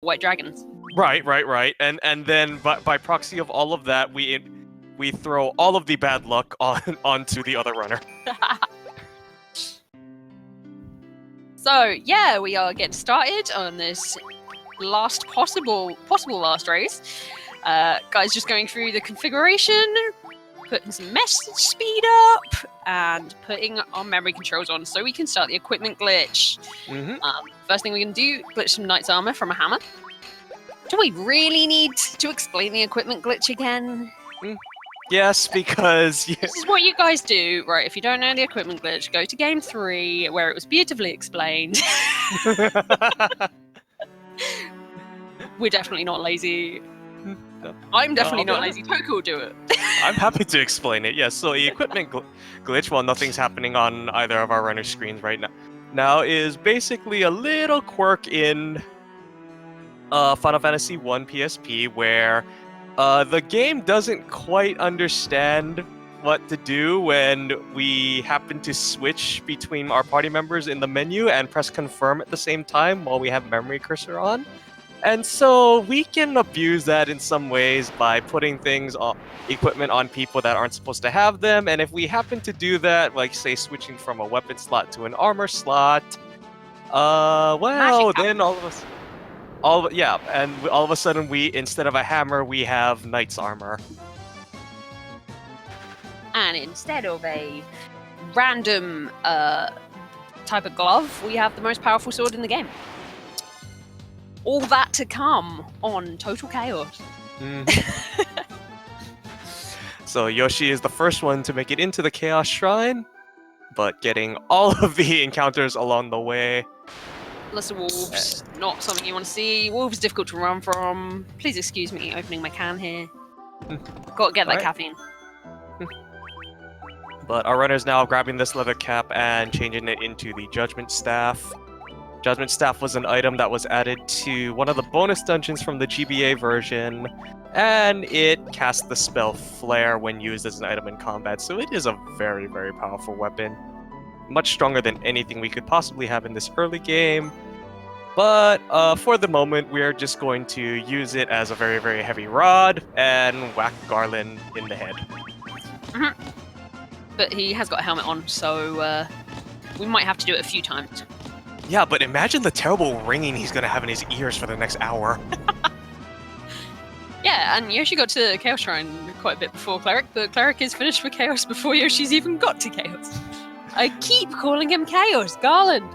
white dragons. Right. And then by proxy of all of that, we throw all of the bad luck onto the other runner. So yeah, we are getting started on this last possible last race. Guys, just going through the configuration, putting some message speed up, and putting our memory controls on so we can start the equipment glitch. First thing we can do, glitch some knight's armor from a hammer. Do we really need to explain the equipment glitch again? Yes, because... This is what you guys do, right? If you don't know the equipment glitch, go to game 3, where it was beautifully explained. We're definitely not lazy. I'm definitely not lazy. Toku will do it. I'm happy to explain it. Yes, so the equipment glitch, while nothing's happening on either of our runner screens right now, is basically a little quirk in Final Fantasy 1 PSP where the game doesn't quite understand what to do when we happen to switch between our party members in the menu and press confirm at the same time while we have memory cursor on. And so we can abuse that in some ways by putting equipment on people that aren't supposed to have them. And if we happen to do that, like say switching from a weapon slot to an armor slot, then all of a sudden we, instead of a hammer, we have knight's armor. And instead of a random type of glove, we have the most powerful sword in the game. All that to come on Total Chaos. So Yoshi is the first one to make it into the Chaos Shrine, but getting all of the encounters along the way. Lots of wolves, not something you want to see. Wolves difficult to run from. Please excuse me opening my can here. Got to get that caffeine. But our runner's now grabbing this leather cap and changing it into the Judgment Staff. Judgment Staff was an item that was added to one of the bonus dungeons from the GBA version, and it casts the spell Flare when used as an item in combat, so it is a very, very powerful weapon. Much stronger than anything we could possibly have in this early game. But for the moment, we're just going to use it as a very, very heavy rod and whack Garland in the head. But he has got a helmet on, so we might have to do it a few times. Yeah, but imagine the terrible ringing he's going to have in his ears for the next hour. Yeah, and Yoshi got to Chaos Shrine quite a bit before Cleric, but Cleric is finished with Chaos before Yoshi's even got to Chaos. I keep calling him Chaos, Garland.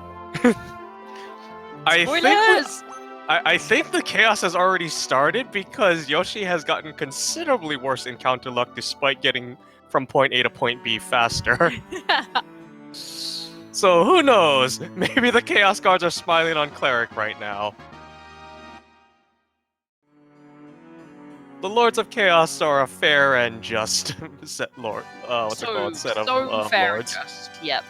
I think the Chaos has already started because Yoshi has gotten considerably worse encounter luck despite getting from point A to point B faster. So who knows? Maybe the Chaos Guards are smiling on Cleric right now. The Lords of Chaos are a fair and just set of lords. Fair and just, yep.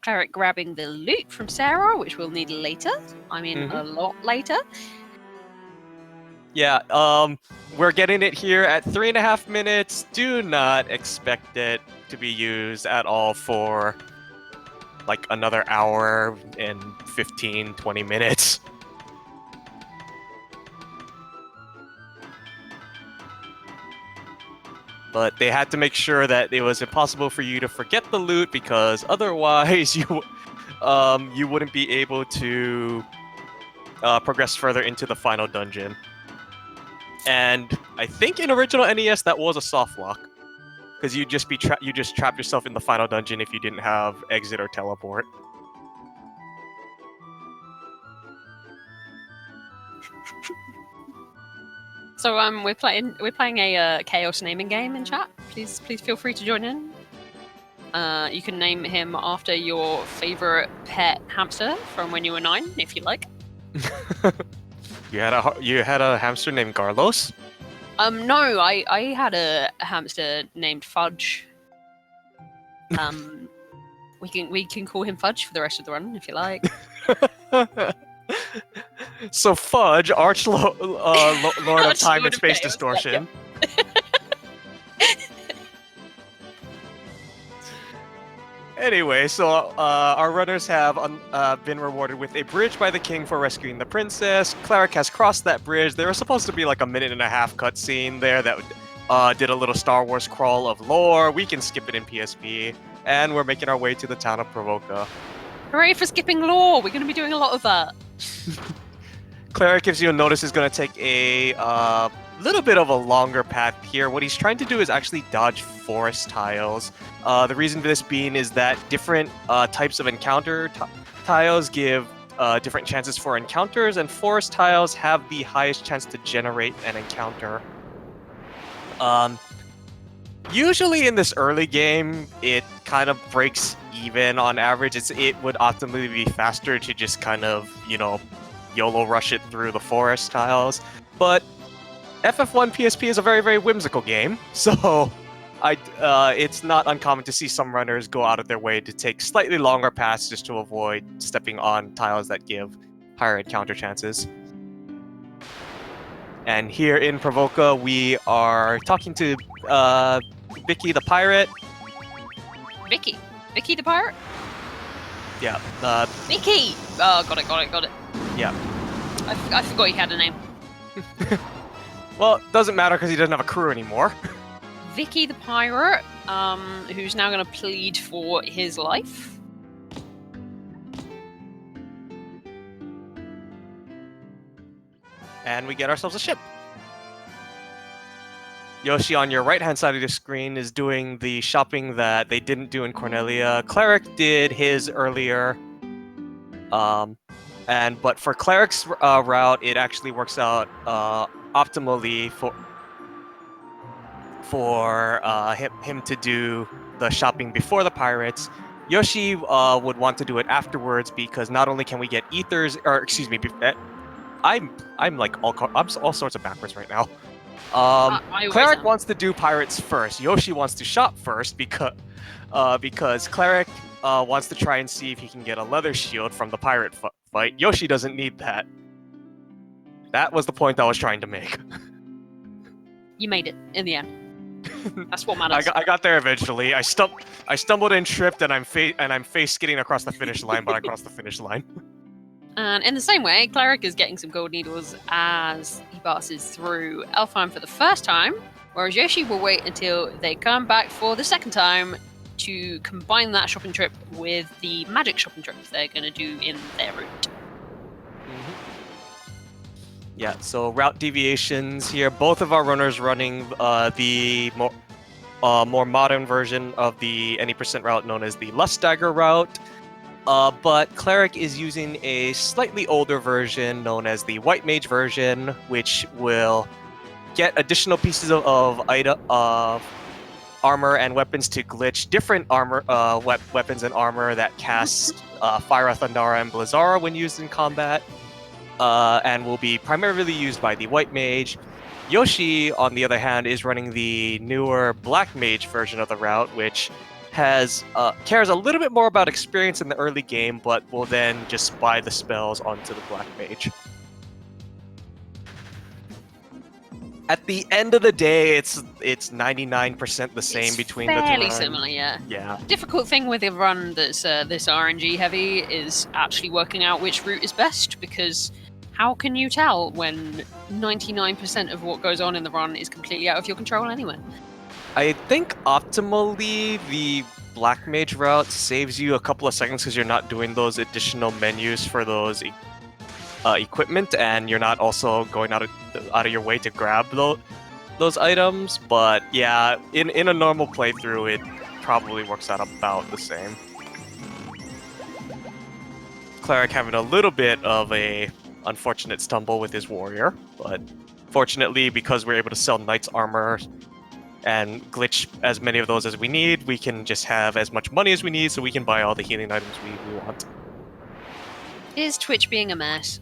Cleric grabbing the loot from Sarah, which we'll need later. I mean, a lot later. Yeah, we're getting it here at 3.5 minutes. Do not expect it to be used at all for like another hour and 15-20 minutes. But they had to make sure that it was impossible for you to forget the loot because otherwise you wouldn't be able to progress further into the final dungeon. And I think in original NES that was a soft lock, because you just trap yourself in the final dungeon if you didn't have exit or teleport. So we're playing a Chaos naming game in chat. Please feel free to join in. You can name him after your favorite pet hamster from when you were 9, if you like. You had a hamster named Carlos? No, I had a hamster named Fudge. We can call him Fudge for the rest of the run if you like. So Fudge, Lord of Time and Space Distortion. Yep. Anyway, so our runners have been rewarded with a bridge by the king for rescuing the princess. Cleric has crossed that bridge. There was supposed to be like a 1.5-minute cutscene there that did a little Star Wars crawl of lore. We can skip it in PSP, and we're making our way to the town of Provoca. Hooray for skipping lore! We're going to be doing a lot of that. Cleric gives you a notice is going to take a little bit of a longer path here. What he's trying to do is actually dodge forest tiles. The reason for this being is that different types of encounter tiles give different chances for encounters, and forest tiles have the highest chance to generate an encounter. Usually in this early game, it kind of breaks even on average. It would optimally be faster to just kind of, YOLO rush it through the forest tiles. But FF1 PSP is a very, very whimsical game, so it's not uncommon to see some runners go out of their way to take slightly longer paths just to avoid stepping on tiles that give higher encounter chances. And here in Provoca, we are talking to Vicky the pirate. Vicky? Vicky the pirate? Yeah. Vicky! Oh, got it. Yeah. I forgot he had a name. Well, it doesn't matter because he doesn't have a crew anymore. Vicky the pirate, who's now going to plead for his life. And we get ourselves a ship. Yoshi, on your right-hand side of the screen, is doing the shopping that they didn't do in Cornelia. Cleric did his earlier. But for Cleric's route, it actually works out optimally for him to do the shopping before the pirates. Yoshi would want to do it afterwards because not only can we get ethers, or excuse me, I'm like all sorts of backwards right now. Cleric wants to do pirates first. Yoshi wants to shop first because Cleric wants to try and see if he can get a leather shield from the pirate fight. Yoshi doesn't need that. That was the point I was trying to make. You made it in the end. That's what matters. I got there eventually. I stumbled and tripped, and I'm face skidding across the finish line, but I crossed the finish line. And in the same way, Cleric is getting some gold needles as he passes through Elfheim for the first time, whereas Yoshi will wait until they come back for the second time to combine that shopping trip with the magic shopping trip they're going to do in their route. Yeah, so route deviations here. Both of our runners running the more modern version of the any percent route known as the Lust Dagger route. But Cleric is using a slightly older version known as the White Mage version, which will get additional pieces of armor and weapons to glitch different armor weapons and armor that cast Fyra, Thundara, and Blizzara when used in combat, and will be primarily used by the White Mage. Yoshi, on the other hand, is running the newer Black Mage version of the route, which cares a little bit more about experience in the early game, but will then just buy the spells onto the Black Mage. At the end of the day, it's 99% the same between the two. Fairly similar, yeah. Yeah. Difficult thing with a run that's this RNG heavy is actually working out which route is best, because how can you tell when 99% of what goes on in the run is completely out of your control anyway? I think optimally the Black Mage route saves you a couple of seconds because you're not doing those additional menus for those equipment, and you're not also going out of your way to grab those items. But yeah, in a normal playthrough, it probably works out about the same. Cleric having a little bit of a unfortunate stumble with his warrior, but fortunately, because we're able to sell knight's armor and glitch as many of those as we need, we can just have as much money as we need so we can buy all the healing items we want. Is Twitch being a mess?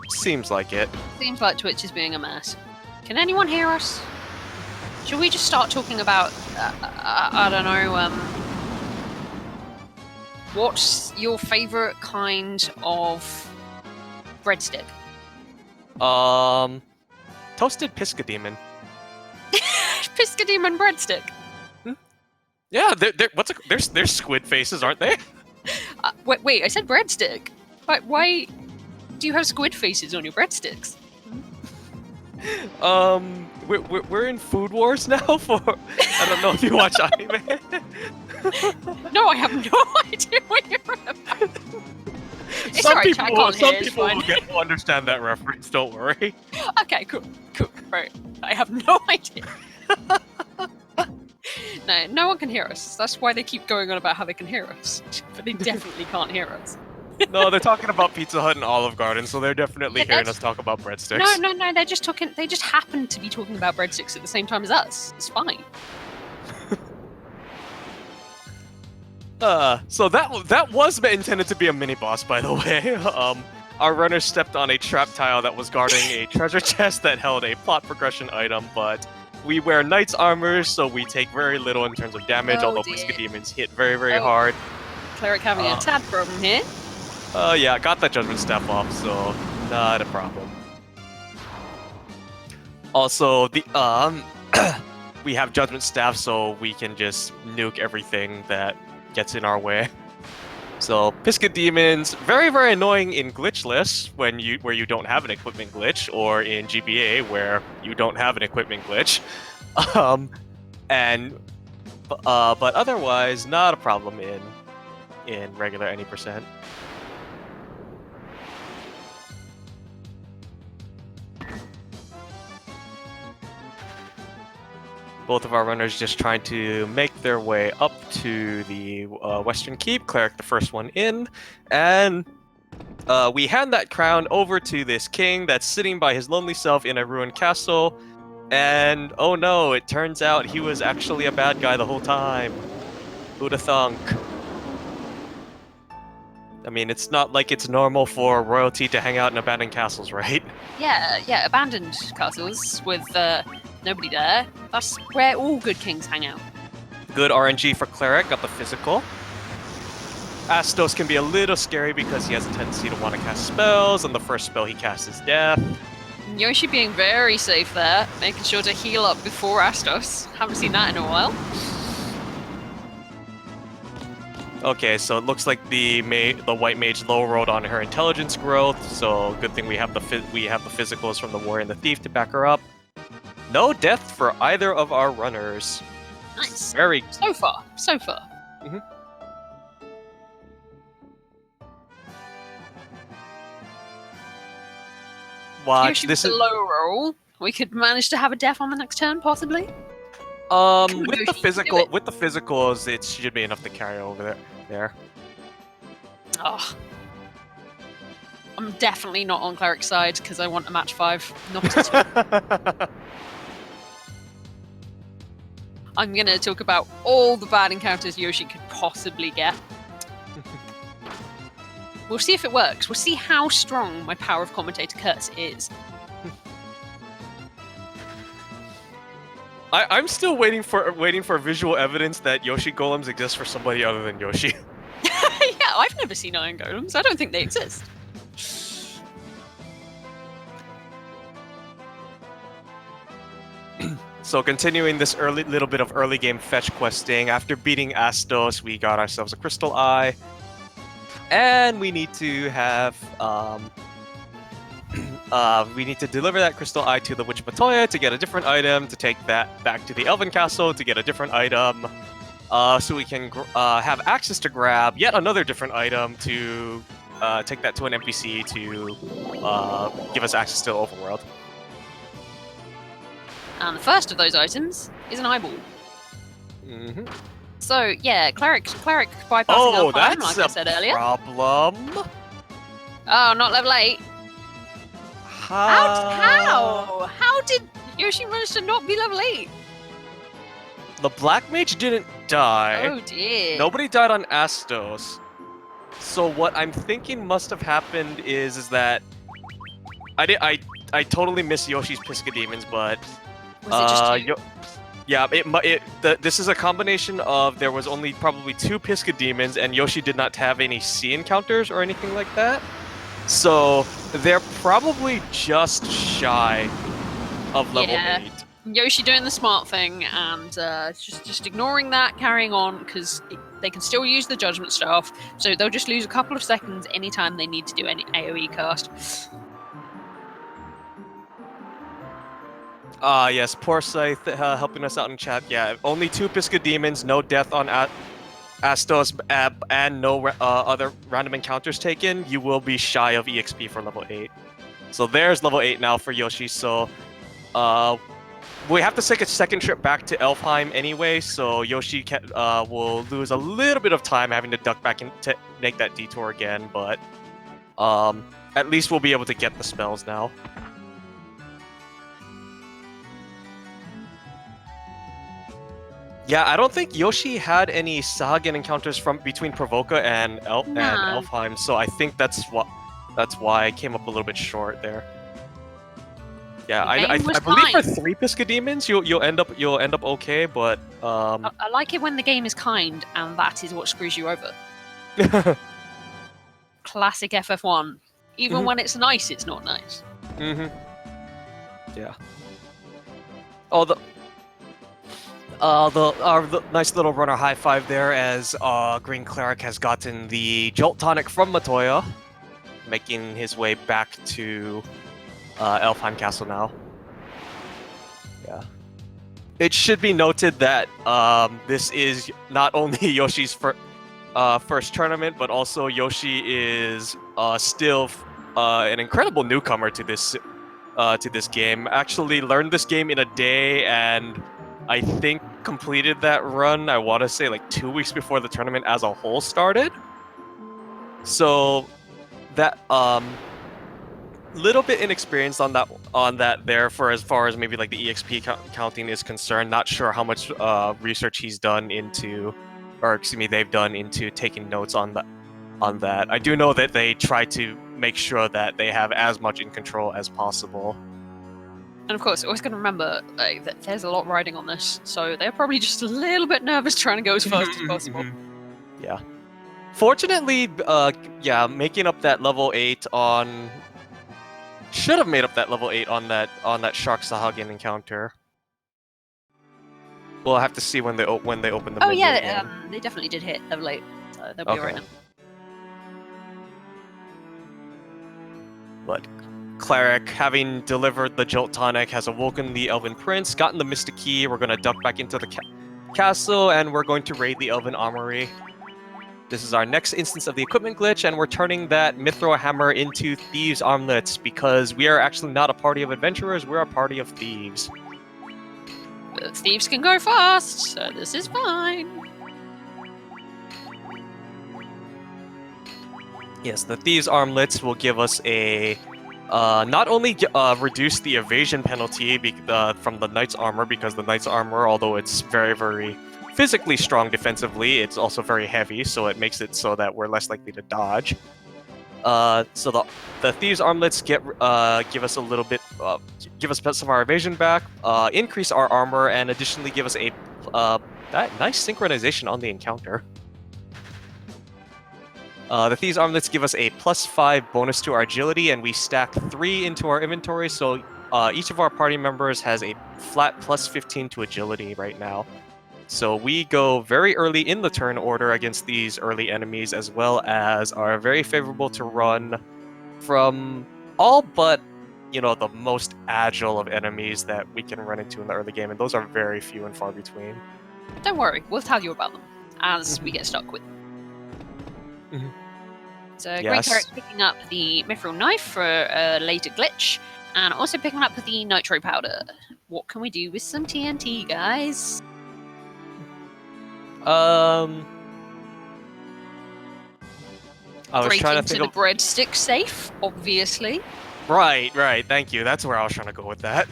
Seems like it. Seems like Twitch is being a mess. Can anyone hear us? Should we just start talking about, I don't know, what's your favourite kind of breadstick? Toasted Piscademon. Piscademon breadstick? Yeah, there's squid faces, aren't they? Wait, I said breadstick. Why do you have squid faces on your breadsticks? We're in Food Wars now for. I don't know if you watch anime. No, I have no idea what you're about. It's Some alright, I can't hear, it's fine. will understand that reference. Don't worry. Okay, cool. Right, I have no idea. No one can hear us. That's why they keep going on about how they can hear us, but they definitely can't hear us. No, they're talking about Pizza Hut and Olive Garden, so they're definitely hearing us talk about breadsticks. No, they're just talking. They just happen to be talking about breadsticks at the same time as us. It's fine. So that was intended to be a mini boss, by the way. Our runner stepped on a trap tile that was guarding a treasure chest that held a plot progression item, but we wear knight's armor, so we take very little in terms of damage, although Piscademons hit very hard. Cleric having a tad problem here. Yeah, got that judgment staff off, so not a problem. Also, the we have judgment staff, so we can just nuke everything that gets in our way. So Piscademons, very annoying in glitchless where you don't have an equipment glitch, or in GBA where you don't have an equipment glitch. But otherwise not a problem in regular any percent. Both of our runners just trying to make their way up to the Western Keep. Cleric, the first one in, and we hand that crown over to this king that's sitting by his lonely self in a ruined castle. And oh no, it turns out he was actually a bad guy the whole time. Who'da thunk? I mean, it's not like it's normal for royalty to hang out in abandoned castles, right? Yeah, abandoned castles with nobody there. That's where all good kings hang out. Good RNG for Cleric, got the physical. Astos can be a little scary because he has a tendency to want to cast spells, and the first spell he casts is Death. Yoshi being very safe there, making sure to heal up before Astos. Haven't seen that in a while. Okay, so it looks like the white mage low rolled on her intelligence growth, so good thing we have the physicals from the warrior and the thief to back her up. No death for either of our runners. Nice. Very so far. Mm-hmm. Watch this is a low roll. We could manage to have a death on the next turn, possibly. With the physicals, it should be enough to carry over there. Oh. I'm definitely not on Cleric's side because I want a match 5, not a 2. I'm gonna talk about all the bad encounters Yoshi could possibly get. We'll see if it works. We'll see how strong my power of commentator curse is. I'm still waiting for visual evidence that Yoshi golems exist for somebody other than Yoshi. Yeah, I've never seen iron golems. I don't think they exist. So continuing this little bit of early game fetch questing, after beating Astos, we got ourselves a crystal eye, and we need to have we need to deliver that crystal eye to the Witch Matoya to get a different item, to take that back to the Elven Castle to get a different item, so we can have access to grab yet another different item to take that to an NPC to give us access to the overworld. And the first of those items is an eyeball. Mm-hmm. So yeah, cleric bypassing our time, like I said earlier. Problem. Oh, not level 8. How? How did Yoshi manage to not be level 8? The Black Mage didn't die. Oh dear. Nobody died on Astos. So what I'm thinking must have happened is that I totally miss Yoshi's Piscademons, but was it just this is a combination of there was only probably 2 Piscademons, and Yoshi did not have any sea encounters or anything like that. So they're probably just shy of level 8. Yoshi doing the smart thing and just ignoring that, carrying on, because they can still use the Judgment Staff, so they'll just lose a couple of seconds anytime they need to do any AoE cast. Yes, poor Scythe helping us out in chat. Yeah, only 2 Piscademons, no death on Astos, and no other random encounters taken. You will be shy of EXP for level 8. So there's level 8 now for Yoshi, so we have to take a second trip back to Elfheim anyway, so Yoshi will lose a little bit of time having to duck back and make that detour again, but at least we'll be able to get the spells now. Yeah, I don't think Yoshi had any Sahagan encounters from between Provoka and Elfheim, so I think that's why I came up a little bit short there. Yeah, I believe for 3 Piscademons you'll end up okay, but I like it when the game is kind, and that is what screws you over. Classic FF1. Even when it's nice, it's not nice. Yeah. Oh, the nice little runner high five there as GreenCleric has gotten the Jolt Tonic from Matoya, making his way back to Elfheim Castle now. Yeah. It should be noted that this is not only Yoshi's first tournament, but also Yoshi is still an incredible newcomer to this game. Actually learned this game in a day, and I think completed that run, I want to say like 2 weeks before the tournament as a whole started. So that little bit inexperienced on that there for as far as maybe like the EXP counting is concerned. Not sure how much research he's done into, or excuse me, they've done into taking notes on that. I do know that they try to make sure that they have as much in control as possible. And of course, always got to remember that there's a lot riding on this, so they're probably just a little bit nervous trying to go as fast as possible. Yeah. Fortunately, making up that level 8 on... Should have made up that level 8 on that Shark Sahagan encounter. We'll have to see when they open the menu. Oh yeah, they definitely did hit level 8, so they'll be alright now. But Cleric, having delivered the Jolt Tonic, has awoken the Elven Prince, gotten the Mystic Key. We're going to duck back into the castle, and we're going to raid the Elven Armory. This is our next instance of the equipment glitch, and we're turning that Mithril Hammer into Thieves' Armlets, because we are actually not a party of adventurers, we're a party of thieves. But thieves can go fast, so this is fine. Yes, the Thieves' Armlets will give us a... not only reduce the evasion penalty from the Knight's Armor, because the Knight's Armor, although it's very, very physically strong defensively, it's also very heavy, so it makes it so that we're less likely to dodge. So the Thieves' Armlets give us a little bit, give us some of our evasion back, increase our armor, and additionally give us a nice synchronization on the encounter. The Thieves' Armlets give us a +5 bonus to our agility, and we stack 3 into our inventory, so each of our party members has a flat +15 to agility right now. So we go very early in the turn order against these early enemies, as well as are very favorable to run from all but, the most agile of enemies that we can run into in the early game, and those are very few and far between. Don't worry, we'll tell you about them as we get stuck with them. So Yes. GreenCleric picking up the Mithril Knife for a later glitch, and also picking up the Nitro Powder. What can we do with some TNT, guys? I was Break trying to into think the breadstick safe, obviously. Right, thank you. That's where I was trying to go with that.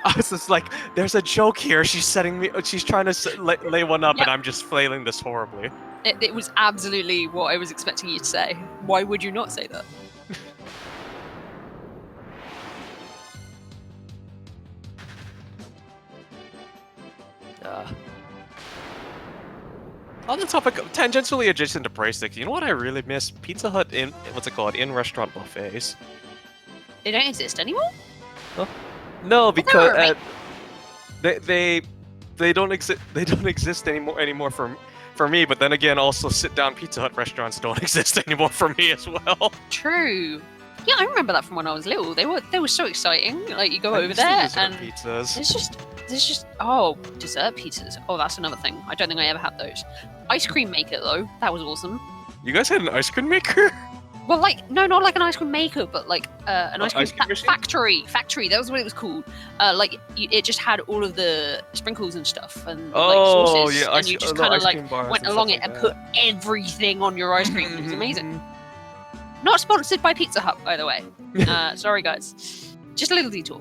I was just like, there's a joke here. She's trying to lay one up, Yep. and I'm just flailing this horribly. It was absolutely what I was expecting you to say. Why would you not say that? On the topic of tangentially adjacent to breadsticks, you know what I really miss? Pizza Hut in restaurant buffets. They don't exist anymore? Huh? No, They because were amazing. they don't exist. They don't exist anymore for me. But then again, also sit-down Pizza Hut restaurants don't exist anymore for me as well. True. Yeah, I remember that from when I was little. They were so exciting. Like you go I over miss the there dessert and pizzas. there's just dessert pizzas. Oh, that's another thing. I don't think I ever had those. Ice cream maker though, that was awesome. You guys had an ice cream maker? Well, like no, not like an ice cream maker, but like an ice cream, ice cream machine? factory. Factory. That was what it was called. It just had all of the sprinkles and stuff and like Oh, sauces, yeah, and you just kind of ice like cream bars went and along stuff it like and that. put everything on your ice cream. It was amazing. Not sponsored by Pizza Hut, by the way. Sorry, guys. Just a little detour.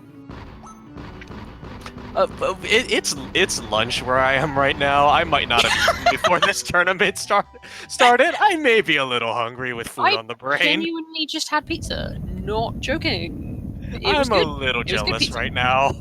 It's lunch where I am right now. I might not have eaten before this tournament started. I may be a little hungry with food on the brain. Genuinely just had pizza. Not joking. It was I'm a good. little It was good jealous pizza. right now.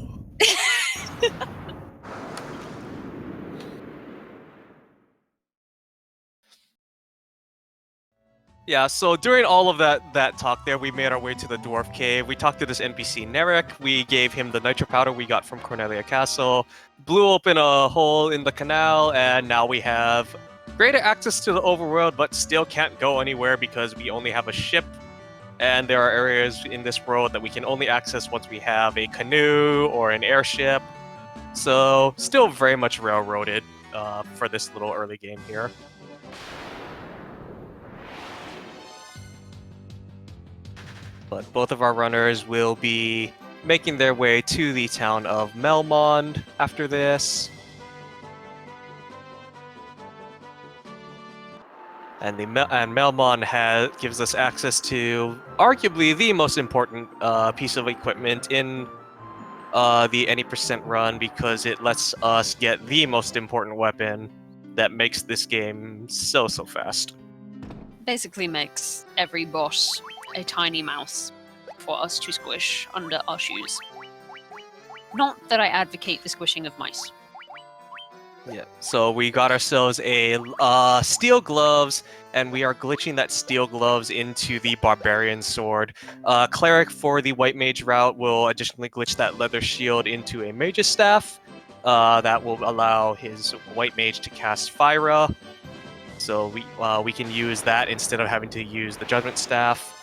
Yeah, so during all of that talk there, we made our way to the Dwarf Cave. We talked to this NPC, Nerek. We gave him the nitro powder we got from Cornelia Castle, blew open a hole in the canal, and now we have greater access to the overworld, but still can't go anywhere because we only have a ship, and there are areas in this world that we can only access once we have a canoe or an airship. So, still very much railroaded for this little early game here. But both of our runners will be making their way to the town of Melmond after this. And Melmond gives us access to arguably the most important piece of equipment in the any percent run, because it lets us get the most important weapon that makes this game so fast. Basically makes every boss a tiny mouse for us to squish under our shoes. Not that I advocate the squishing of mice. Yeah. So we got ourselves a steel gloves, and we are glitching that steel gloves into the barbarian sword. Cleric for the white mage route will additionally glitch that leather shield into a mage's staff. That will allow his white mage to cast Fyra. So we can use that instead of having to use the judgment staff.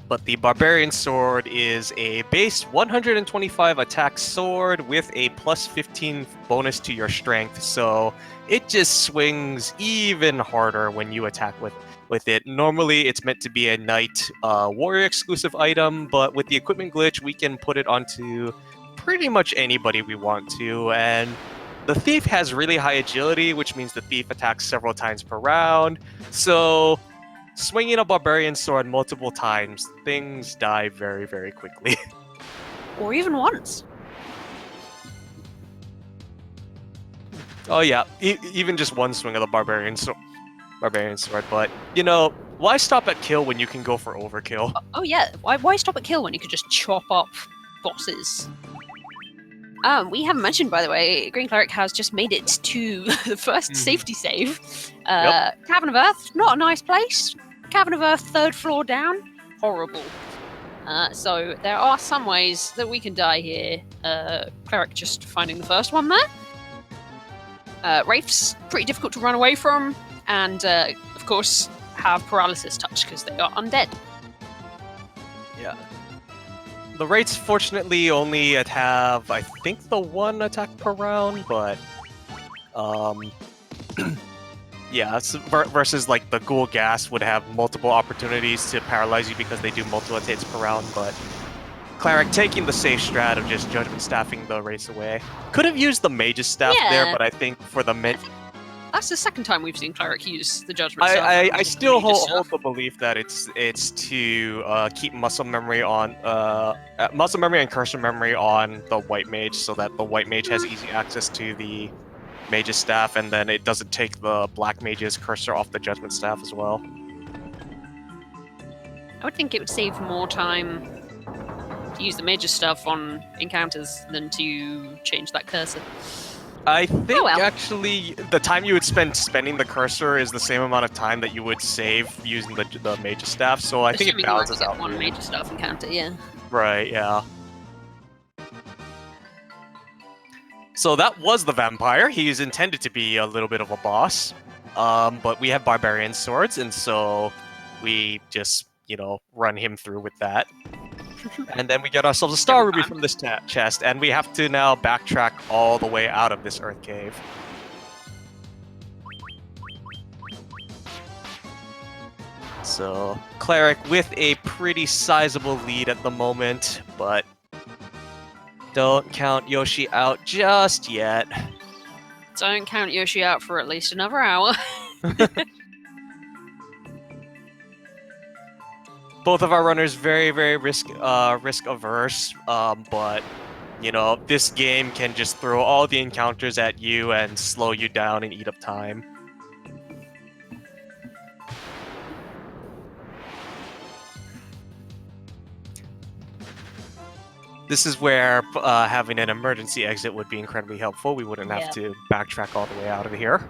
But the Barbarian Sword is a base 125 attack sword with a plus 15 bonus to your strength, so it just swings even harder when you attack with it. Normally, it's meant to be a Knight Warrior exclusive item, but with the equipment glitch, we can put it onto pretty much anybody we want to, and the Thief has really high agility, which means the Thief attacks several times per round, so swinging a Barbarian Sword multiple times, things die very, very quickly. Or even once. Oh yeah, even just one swing of the Barbarian Sword. But, why stop at kill when you can go for overkill? Oh yeah, why stop at kill when you could just chop up bosses? We haven't mentioned, by the way, GreenCleric has just made it to the first safety save. Cavern of Earth, not a nice place. Cavern of Earth, 3rd floor down, horrible. So there are some ways that we can die here. Cleric just finding the first one there. Wraiths, pretty difficult to run away from, and of course have paralysis touch because they are undead. Yeah. The Wraiths fortunately only have, I think, the one attack per round, but yeah, versus like the Ghoul Gas would have multiple opportunities to paralyze you because they do multiple attacks per round, but Cleric taking the safe strat of just Judgment Staffing the Wraiths away. Could have used the Mage's Staff there, but I think for the that's the second time we've seen Cleric use the Judgment Staff. I still hold the belief that it's to keep muscle memory and cursor memory on the White Mage, so that the White Mage has easy access to the Mage's Staff, and then it doesn't take the Black Mage's cursor off the Judgment Staff as well. I would think it would save more time to use the Mage's Staff on encounters than to change that cursor. I think actually the time you would spending the cursor is the same amount of time that you would save using the Mage's Staff, so I think it balances out. One Mage's Staff encounter, yeah. Right, yeah. So that was the vampire. He's intended to be a little bit of a boss. But we have barbarian swords, and so we just, run him through with that. And then we get ourselves a star ruby from this chest, and we have to now backtrack all the way out of this earth cave. So, Cleric with a pretty sizable lead at the moment, but don't count Yoshi out just yet. Don't count Yoshi out for at least another hour. Both of our runners very, very risk averse, but this game can just throw all the encounters at you and slow you down and eat up time. This is where having an emergency exit would be incredibly helpful. We wouldn't have to backtrack all the way out of here.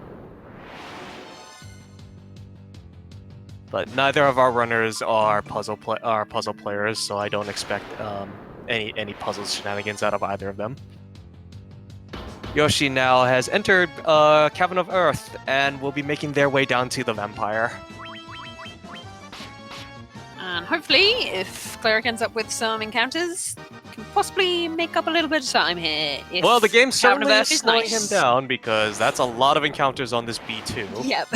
But neither of our runners are puzzle players, so I don't expect any puzzle shenanigans out of either of them. Yoshi now has entered Cavern of Earth and will be making their way down to the vampire. And hopefully, if Cleric ends up with some encounters, can possibly make up a little bit of time here. Well, the game certainly is slowing him down, because that's a lot of encounters on this B2. Yep.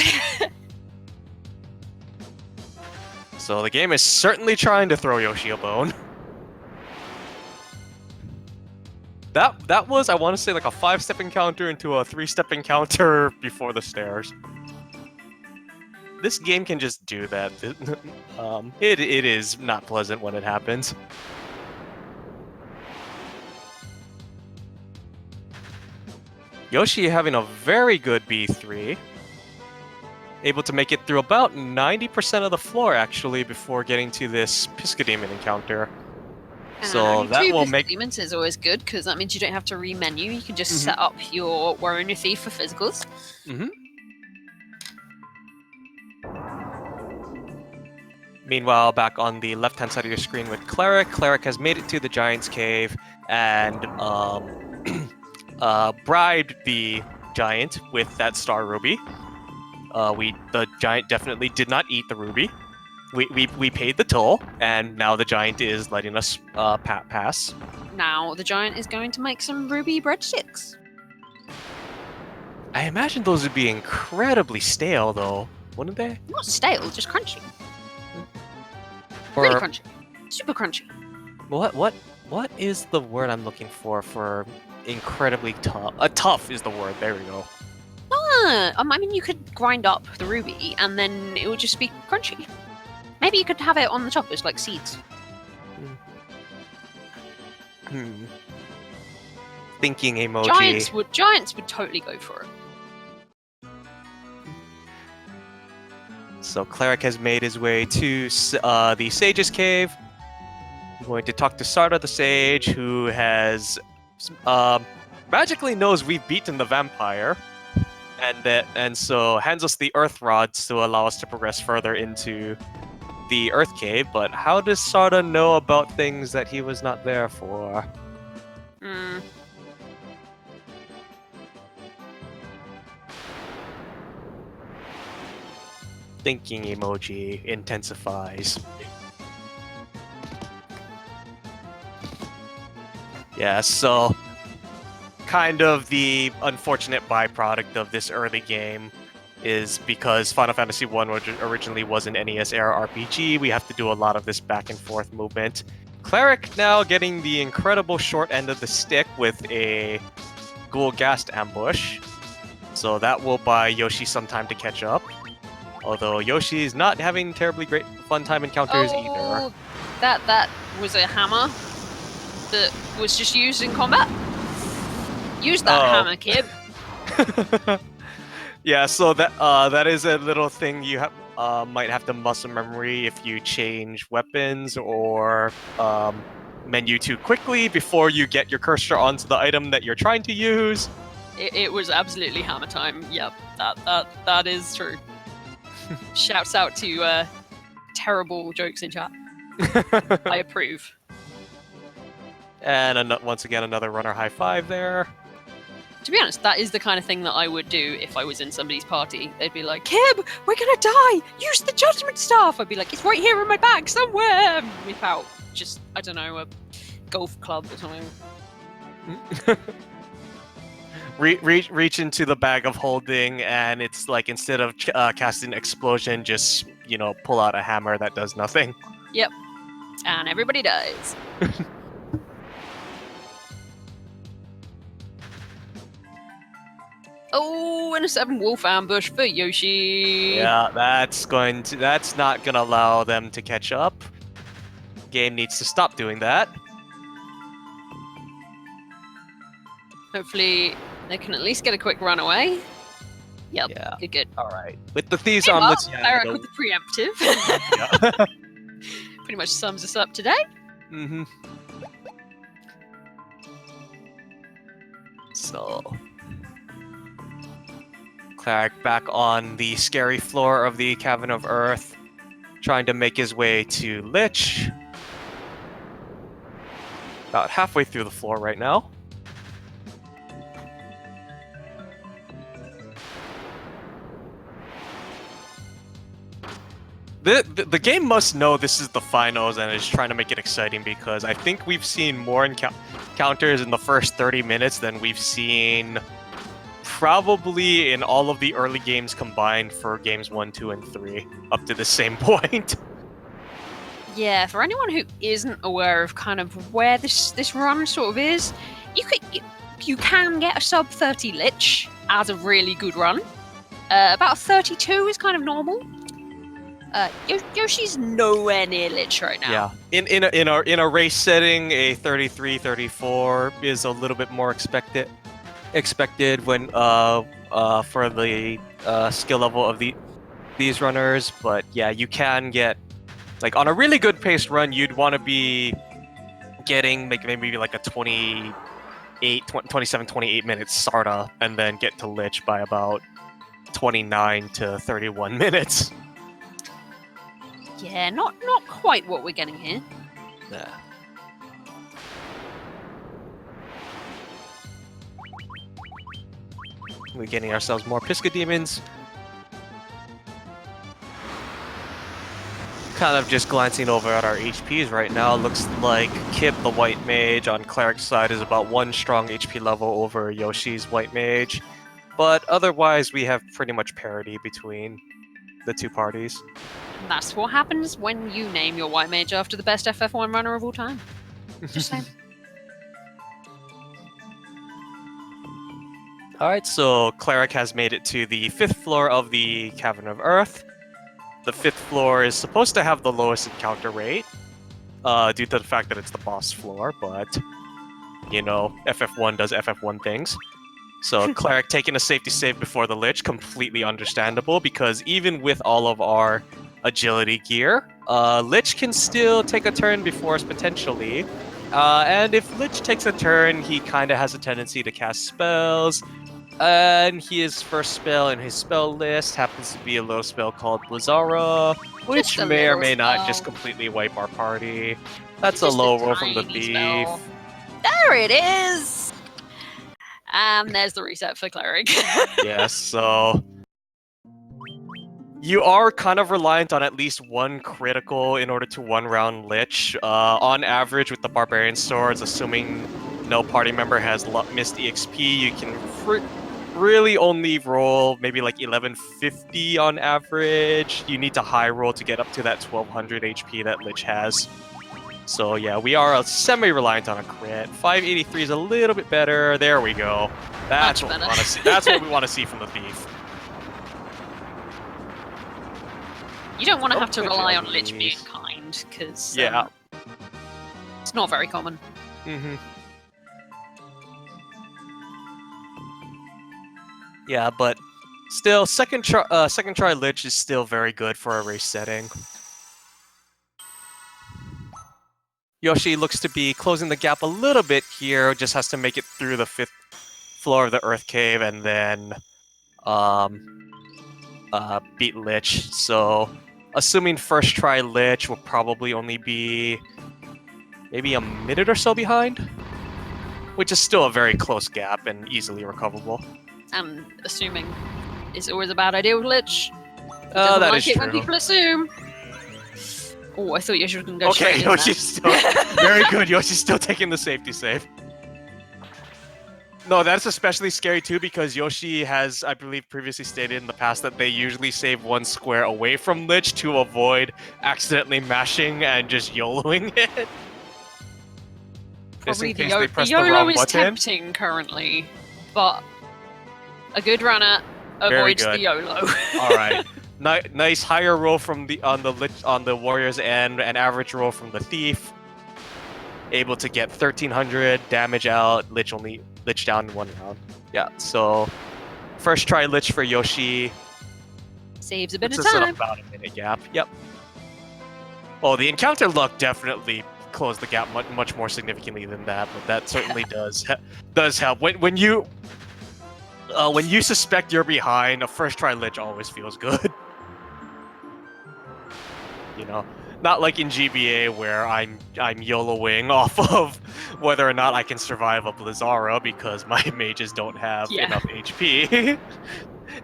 So the game is certainly trying to throw Yoshi a bone. That was, I want to say, like a 5-step encounter into a 3-step encounter before the stairs. This game can just do that. It is not pleasant when it happens. Yoshi having a very good B3. Able to make it through about 90% of the floor, actually, before getting to this Pisca Demon encounter. So that will make... Demons is always good, because that means you don't have to re-menu. You can just set up your Warrior and your Thief for physicals. Meanwhile, back on the left-hand side of your screen with Cleric. Cleric has made it to the Giant's Cave and bribed the Giant with that Star Ruby. The Giant definitely did not eat the ruby. We paid the toll, and now the Giant is letting us pass. Now the Giant is going to make some ruby breadsticks. I imagine those would be incredibly stale, though, wouldn't they? Not stale, just crunchy. Or, really crunchy. Super crunchy. What is the word I'm looking for incredibly tough? Tough is the word. There we go. I mean, you could grind up the ruby, and then it would just be crunchy. Maybe you could have it on the top as like seeds. Thinking emoji. Giants would totally go for it. So Cleric has made his way to the Sage's Cave. I'm going to talk to Sarda the Sage, who has magically knows we've beaten the vampire. And so hands us the earth rods to allow us to progress further into the earth cave. But how does Sarda know about things that he was not there for? Thinking emoji intensifies. Yeah, so kind of the unfortunate byproduct of this early game is because Final Fantasy I originally was an NES-era RPG, we have to do a lot of this back and forth movement. Cleric now getting the incredible short end of the stick with a Ghoul Ghast ambush, so that will buy Yoshi some time to catch up. Although Yoshi's not having terribly great fun time encounters either. That was a hammer that was just used in combat. Use that hammer, kid. Yeah, so that is a little thing you might have to muscle memory if you change weapons or menu too quickly before you get your cursor onto the item that you're trying to use. It was absolutely hammer time. Yep, that is true. Shouts out to terrible jokes in chat. I approve. And once again, another runner high five there. To be honest, that is the kind of thing that I would do if I was in somebody's party. They'd be like, Kib, we're gonna die! Use the judgment staff! I'd be like, it's right here in my bag somewhere! Whip out just, I don't know, a golf club or something. Reach into the bag of holding, and it's like instead of casting explosion, just, you know, pull out a hammer that does nothing. Yep. And everybody dies. Oh, and a 7 wolf ambush for Yoshi. Yeah, that's not gonna allow them to catch up. Game needs to stop doing that. Hopefully they can at least get a quick run away. Yep. Yeah. Good. All right. With these Hey, armlets, Eric with the preemptive. Yeah. Pretty much sums us up today. Mm-hmm. So, Cleric back on the scary floor of the Cavern of Earth, trying to make his way to Lich. About halfway through the floor right now. The game must know this is the finals and is trying to make it exciting, because I think we've seen more encounters in the first 30 minutes than we've seen probably in all of the early games combined for games 1, 2, and 3 up to the same point. Yeah, for anyone who isn't aware of kind of where this run sort of is, you can get a sub 30 Lich as a really good run. About 32 is kind of normal. Yoshi's nowhere near Lich right now. Yeah, in a race setting, a 33, 34 is a little bit more expected when for the skill level of these runners. But yeah, you can get, like, on a really good paced run, you'd want to be getting maybe like a 27, 28 minutes Sarda, and then get to Lich by about 29 to 31 minutes. Yeah, not quite what we're getting here. Yeah. We're getting ourselves more Pisca Demons. Kind of just glancing over at our HPs right now, looks like Kib, the White Mage, on Cleric's side is about 1 strong HP level over Yoshi's White Mage. But otherwise, we have pretty much parity between the two parties. And that's what happens when you name your White Mage after the best FF1 runner of all time. Just saying. Alright, so Cleric has made it to the 5th floor of the Cavern of Earth. The 5th floor is supposed to have the lowest encounter rate, due to the fact that it's the boss floor, but, you know, FF1 does FF1 things. So Cleric taking a safety save before the Lich, completely understandable, because even with all of our agility gear, Lich can still take a turn before us potentially. And if Lich takes a turn, he kind of has a tendency to cast spells. And his first spell in his spell list happens to be a little spell called Blizzara, which may or may not just completely wipe our party. That's just a low roll from the thief. Spell. There it is! And there's the reset for Cleric. Yes, so you are kind of reliant on at least 1 critical in order to 1-round Lich. On average, with the Barbarian Swords, assuming no party member has missed EXP, you can really only roll maybe like 1150 on average. You need to high roll to get up to that 1200 HP that Lich has. So yeah, we are semi-reliant on a crit. 583 is a little bit better. There we go. That's what we want to see. That's what we want to see from the thief. You don't want to have to rely on Lich being kind, because it's not very common. Mm-hmm. Yeah, but still, second try Lich is still very good for a race setting. Yoshi looks to be closing the gap a little bit here, just has to make it through the 5th floor of the Earth Cave and then beat Lich. So, assuming first try Lich will probably only be maybe a minute or so behind which is still a very close gap and easily recoverable. And assuming it's always a bad idea with Lich. Doesn't That like is it true. when people assume. Oh, I thought Yoshi was going to go Okay, straight in Yoshi's still very good. Yoshi's still taking the safety save. No, that's especially scary too because Yoshi has, I believe, previously stated in the past that they usually save one square away from Lich to avoid accidentally mashing and just YOLOing it. Just Probably in the, case they press the YOLO wrong is button. tempting currently, but a good runner Very avoids good. the YOLO. All right. Nice higher roll from on the warrior's end, and average roll from the thief. Able to get 1300 damage out. Lich down in 1 round. Yeah. So first try Lich for Yoshi. Saves a bit Puts of us at time. about a minute gap. Yep. Oh, the encounter luck definitely closed the gap much more significantly than that, but that certainly does help. When you suspect you're behind, a first try Lich always feels good. You know, not like in GBA where I'm YOLOing off of whether or not I can survive a Blizzara because my mages don't have enough HP.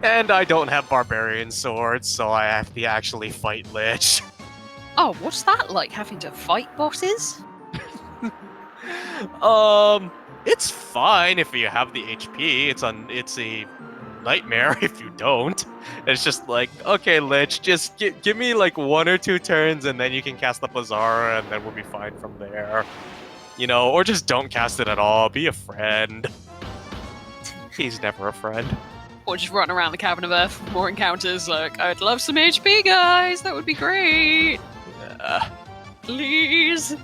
And I don't have barbarian swords, so I have to actually fight Lich. Oh, what's that like, having to fight bosses? It's fine if you have the HP. It's a nightmare if you don't. It's just like, okay, Lich, just give me like 1 or 2 turns, and then you can cast the Blizzara, and then we'll be fine from there. You know, or just don't cast it at all. Be a friend. He's never a friend. Or just run around the Cavern of Earth for more encounters, like, I'd love some HP, guys! That would be great! Please!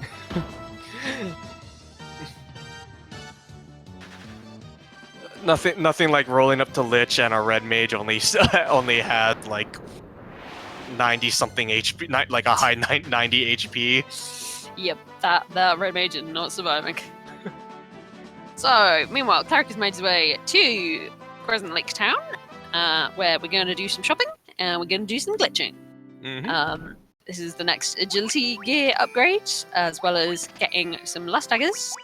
Nothing like rolling up to Lich and a red mage only had like 90 something HP, like a high 90 HP. Yep, that red mage is not surviving. So, meanwhile, Cleric has made his way to Crescent Lake Town, where we're going to do some shopping and we're going to do some glitching. Mm-hmm. This is the next agility gear upgrade, as well as getting some last daggers,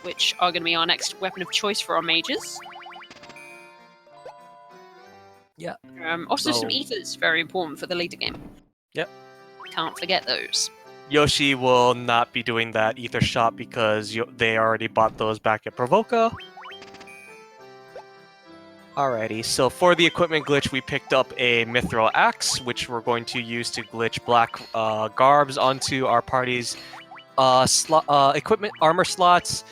which are going to be our next weapon of choice for our mages. Yeah. Also, some ethers, very important for the later game. Yep. Can't forget those. Yoshi will not be doing that ether shot because they already bought those back at Provoca. Alrighty, so for the equipment glitch, we picked up a Mithril Axe, which we're going to use to glitch black garbs onto our party's equipment armor slots.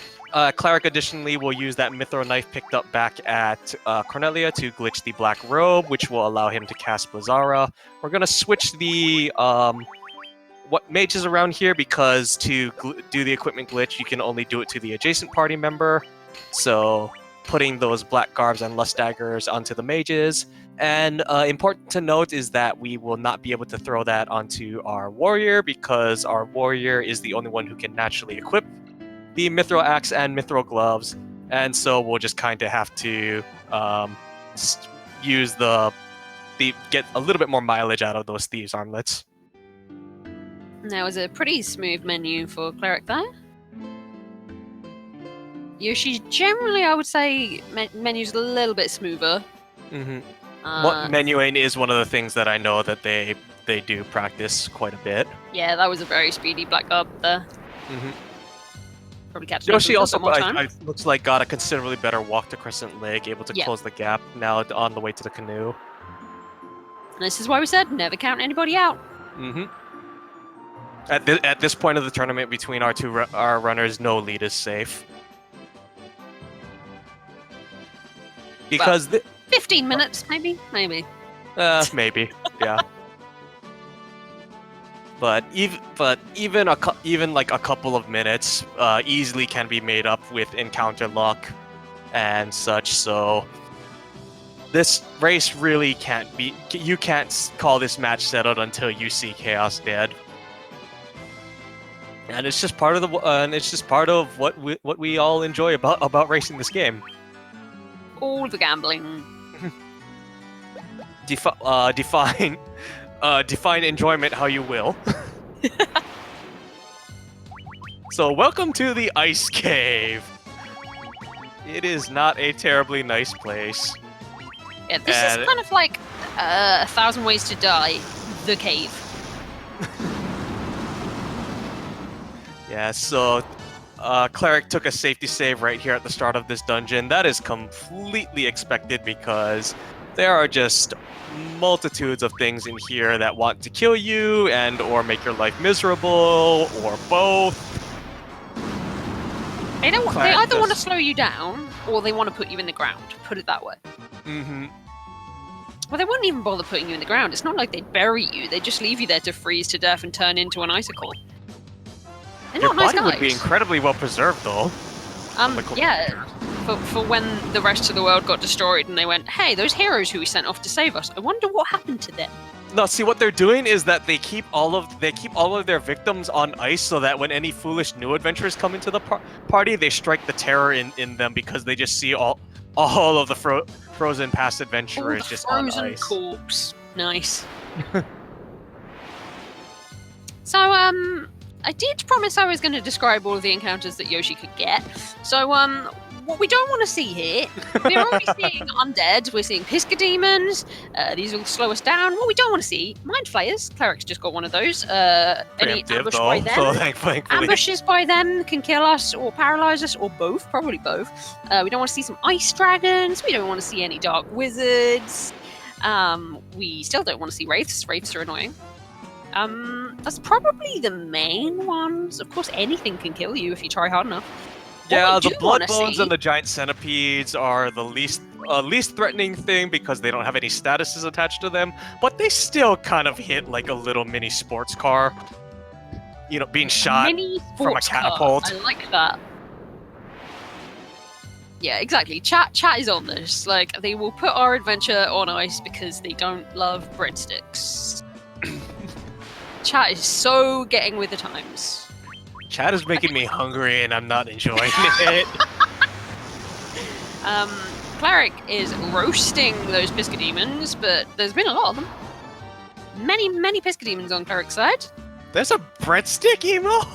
Cleric additionally will use that Mithril Knife picked up back at Cornelia to glitch the black robe, which will allow him to cast Blizzara. We're going to switch the what mages around here because to do the equipment glitch, you can only do it to the adjacent party member. So putting those black garbs and lust daggers onto the mages. And important to note is that we will not be able to throw that onto our warrior because our warrior is the only one who can naturally equip the Mithril Axe and Mithril Gloves. And so we'll just kind of have to use get a little bit more mileage out of those Thieves' Armlets. There was a pretty smooth menu for Cleric there. Yoshi, generally, I would say menu's a little bit smoother. Mm-hmm. Menuing is one of the things that I know that they do practice quite a bit. Yeah, that was a very speedy black garb there. Mm-hmm. Probably catch Yoshi also looks like got a considerably better walk to Crescent Lake, able to close the gap now on the way to the canoe. And this is why we said never count anybody out. Mm-hmm. At this point of the tournament, between our runners, no lead is safe. Because 15 minutes, maybe? Maybe, yeah. But even like a couple of minutes easily can be made up with encounter luck and such. So this race really can't be. You can't call this match settled until you see Chaos dead. And it's just part of what we all enjoy about racing this game. All the gambling. Define enjoyment how you will. So welcome to the Ice Cave. It is not a terribly nice place. Yeah, this is kind of like 1,000 Ways to Die, the cave. Yeah, so Cleric took a safety save right here at the start of this dungeon. That is completely expected because there are just multitudes of things in here that want to kill you and or make your life miserable or both. They either want to slow you down or they want to put you in the ground. Put it that way. Mm-hmm. Well, they wouldn't even bother putting you in the ground. It's not like they'd bury you. They just leave you there to freeze to death and turn into an icicle. They're Your not nice body guys. would be incredibly well preserved, though. Yeah. For when the rest of the world got destroyed and they went, hey, those heroes who we sent off to save us, I wonder what happened to them. No, see what they're doing is that they keep all of their victims on ice so that when any foolish new adventurers come into the party, they strike the terror in them because they just see all of the frozen past adventurers just on ice. Frozen corpse. Nice. So I did promise I was going to describe all of the encounters that Yoshi could get. So what we don't want to see here, we're already seeing undead, we're seeing Pisca demons, these will slow us down. What we don't want to see, mind flayers, Cleric's just got one of those. Any ambush by them, so thankfully. ambushes by them can kill us or paralyze us or both, probably both. We don't want to see some ice dragons, we don't want to see any dark wizards. We still don't want to see wraiths, wraiths are annoying. That's probably the main ones. Of course, anything can kill you if you try hard enough. Yeah, the blood bones and the giant centipedes are the least threatening thing because they don't have any statuses attached to them, but they still kind of hit like a little mini sports car. You know, being shot from a catapult. I like that. Yeah, exactly. Chat is on this. Like, they will put our adventure on ice because they don't love breadsticks. Chat is so getting with the times. Chat is making me hungry and I'm not enjoying it. Cleric is roasting those Pisca demons, but there's been a lot of them. Many Pisca demons on Cleric's side. There's a breadstick emote?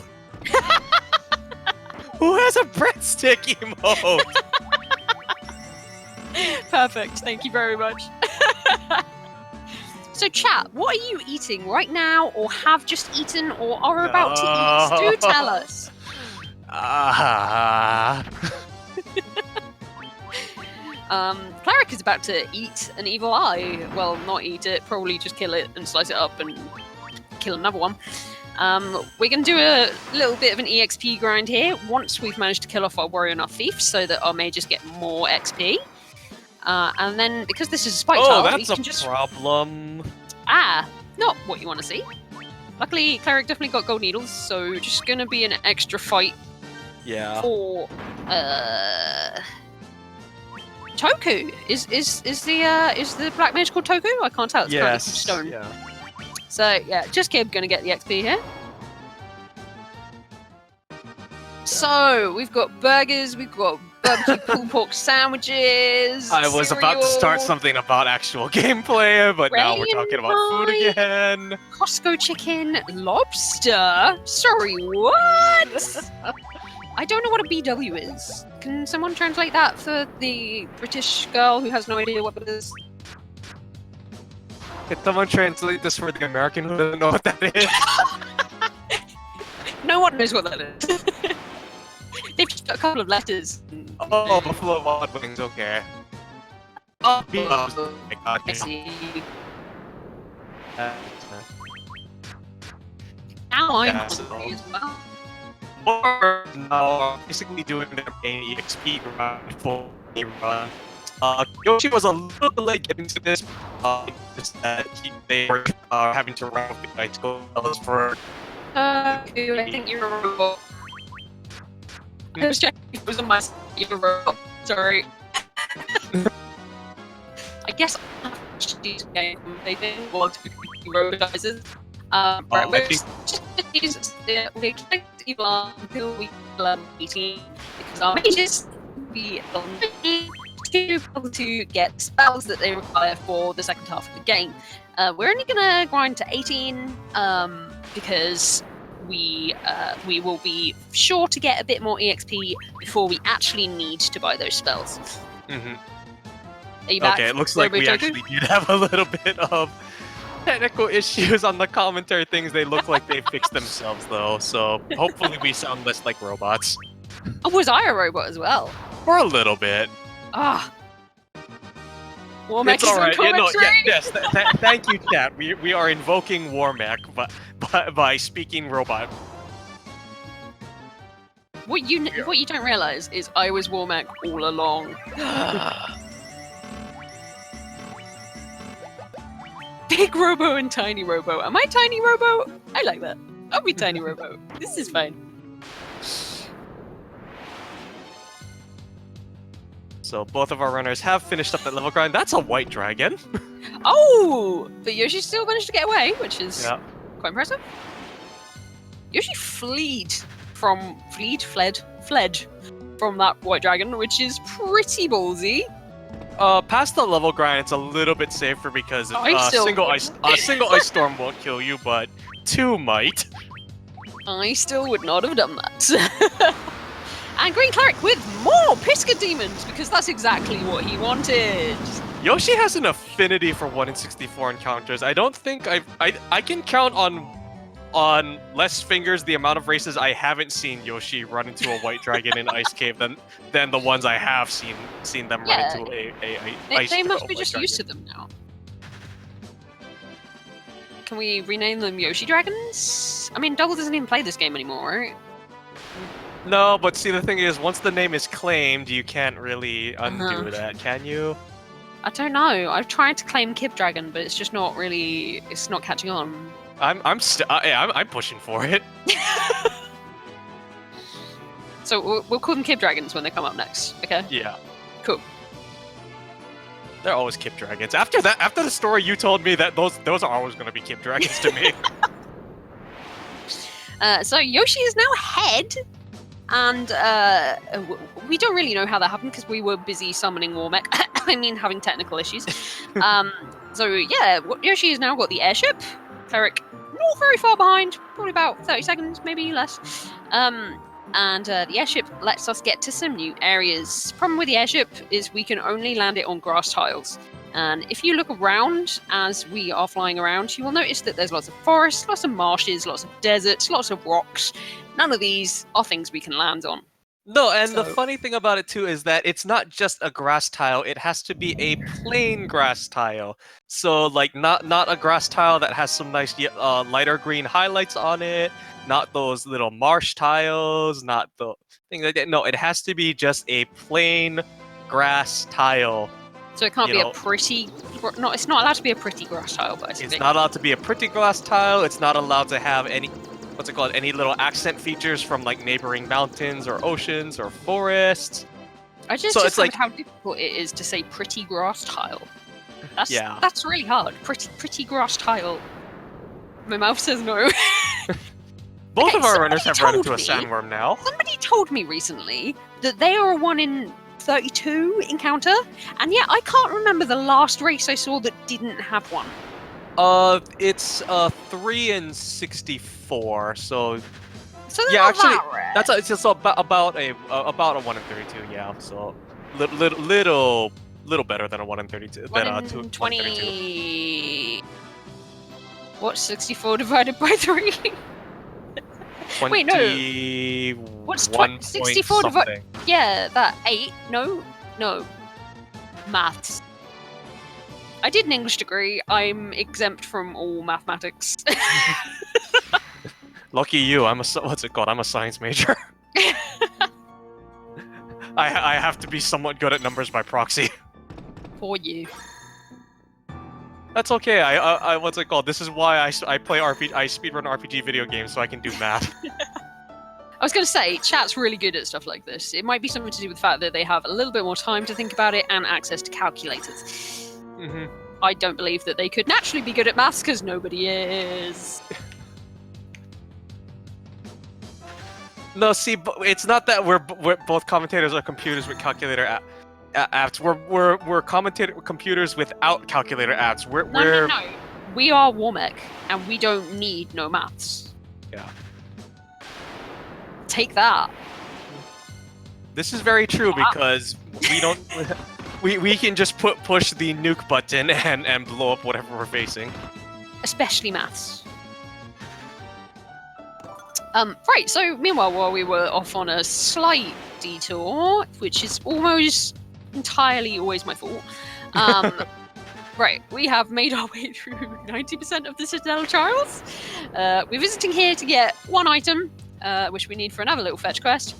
Who has a breadstick emote? Perfect, thank you very much. So chat, what are you eating right now, or have just eaten, or are about to eat? Do tell us. Cleric is about to eat an evil eye. Well, not eat it, probably just kill it and slice it up and kill another one. We're going to do a little bit of an EXP grind here once we've managed to kill off our warrior and our thief so that our mages get more XP. And then, because this is a spike tile, that's we can a problem. Not what you want to see. Luckily, Cleric definitely got gold needles, so just gonna be an extra fight. Yeah. For Toku. Is the black mage called Toku? I can't tell. It's currently stone. Yeah. So yeah, just Kib gonna get the XP here. So we've got burgers, we've got barbecue pulled pork sandwiches. I was about to start something about actual gameplay, but now we're talking about food again. Costco chicken, lobster. Sorry, what? I don't know what a BW is. Can someone translate that for the British girl who has no idea what it is? Can someone translate this for the American who doesn't know what that is? No one knows what that is. They've just got a couple of letters. Oh, Buffalo Wild Wings, okay. Oh, my God. I see. Now I'm hungry as well. Or now, basically doing their main EXP run for the run. Yoshi was a little bit late getting to this. They were having to run with the bicycle for. I think you're a robot. I was checking if it was on my you're a robot. Sorry. I guess these games they didn't want to be robotizers. Right, we're expect evil until we learn 18 because our mages be to be able to get spells that they require for the second half of the game. We're only gonna grind to 18 because we will be sure to get a bit more EXP before we actually need to buy those spells. Mm-hmm. Are you back? Okay, it looks like we actually did have a little bit of technical issues on the commentary things. They look like they fixed themselves though, so hopefully we sound less like robots. Oh, was I a robot as well? For a little bit. Ah. Warmech It's alright. Yes. Thank you, chat. We are invoking Warmech by speaking robot. What you don't realize is I was Warmech all along. Big Robo and Tiny Robo. Am I Tiny Robo? I like that. I'll be Tiny Robo. This is fine. So both of our runners have finished up that level grind. That's a white dragon. Oh! But Yoshi still managed to get away, which is quite impressive. Yoshi fled from that white dragon, which is pretty ballsy. Past the level grind, it's a little bit safer because a single ice storm won't kill you, but two might. I still would not have done that. And GreenCleric with more Pisca Demons, because that's exactly what he wanted. Yoshi has an affinity for 1 in 64 encounters. I don't think I can count on less fingers the amount of races I haven't seen Yoshi run into a white dragon in Ice Cave than the ones I have seen them run into They must be just used to them now. Can we rename them Yoshi Dragons? I mean, Double doesn't even play this game anymore, right? No, but see, the thing is, once the name is claimed, you can't really undo that, can you? I don't know. I've tried to claim Kib Dragon, but it's just not really. It's not catching on. I'm pushing for it. So we'll call them Kib Dragons when they come up next. Okay. Yeah. Cool. They're always Kib Dragons. After the story you told me that those are always going to be Kib Dragons to me. So Yoshi is now head. And we don't really know how that happened because we were busy summoning Warmech. I mean, having technical issues. So yeah, Yoshi has now got the airship. Cleric not very far behind, probably about 30 seconds, maybe less. And the airship lets us get to some new areas. Problem with the airship is we can only land it on grass tiles. And if you look around as we are flying around, you will notice that there's lots of forests, lots of marshes, lots of deserts, lots of rocks. None of these are things we can land on. No, and the funny thing about it too is that it's not just a grass tile, it has to be a plain grass tile. So like not a grass tile that has some nice lighter green highlights on it, not those little marsh tiles, not the thing like that. No, it has to be just a plain grass tile. So it can't be a pretty... No, it's not allowed to be a pretty grass tile, basically. It's not allowed to be a pretty grass tile. It's not allowed to have any... What's it called? Any little accent features from like neighboring mountains or oceans or forests. I just discovered how difficult it is to say pretty grass tile. That's really hard. Pretty grass tile. My mouth says no. Both of our runners have run into a sandworm now. Somebody told me recently that they are a 1 in 32 encounter, and yet I can't remember the last race I saw that didn't have one. It's 3 in 64, so yeah, actually, that's it's about a 1 in 32. Yeah, so little better than a 1 in 32. 20. What's 64 divided by 3? 20, wait, no. What's 64 divided? Yeah, that 8. No. Maths. I did an English degree. I'm exempt from all mathematics. Lucky you. I'm a science major. I have to be somewhat good at numbers by proxy. For you. That's okay. I what's it called? This is why I play RPG. I speedrun RPG video games so I can do math. I was going to say, chat's really good at stuff like this. It might be something to do with the fact that they have a little bit more time to think about it and access to calculators. Mm-hmm. I don't believe that they could naturally be good at maths because nobody is. No, see, it's not that we're both commentators are computers with calculator apps. We're computers without calculator apps. No. We are Warmech, and we don't need no maths. Yeah. Take that. This is very true because we don't. We can just push the nuke button and blow up whatever we're facing. Especially maths. Right, so meanwhile, while we were off on a slight detour, which is almost entirely always my fault, right, we have made our way through 90% of the Citadel Trials. We're visiting here to get one item, which we need for another little fetch quest,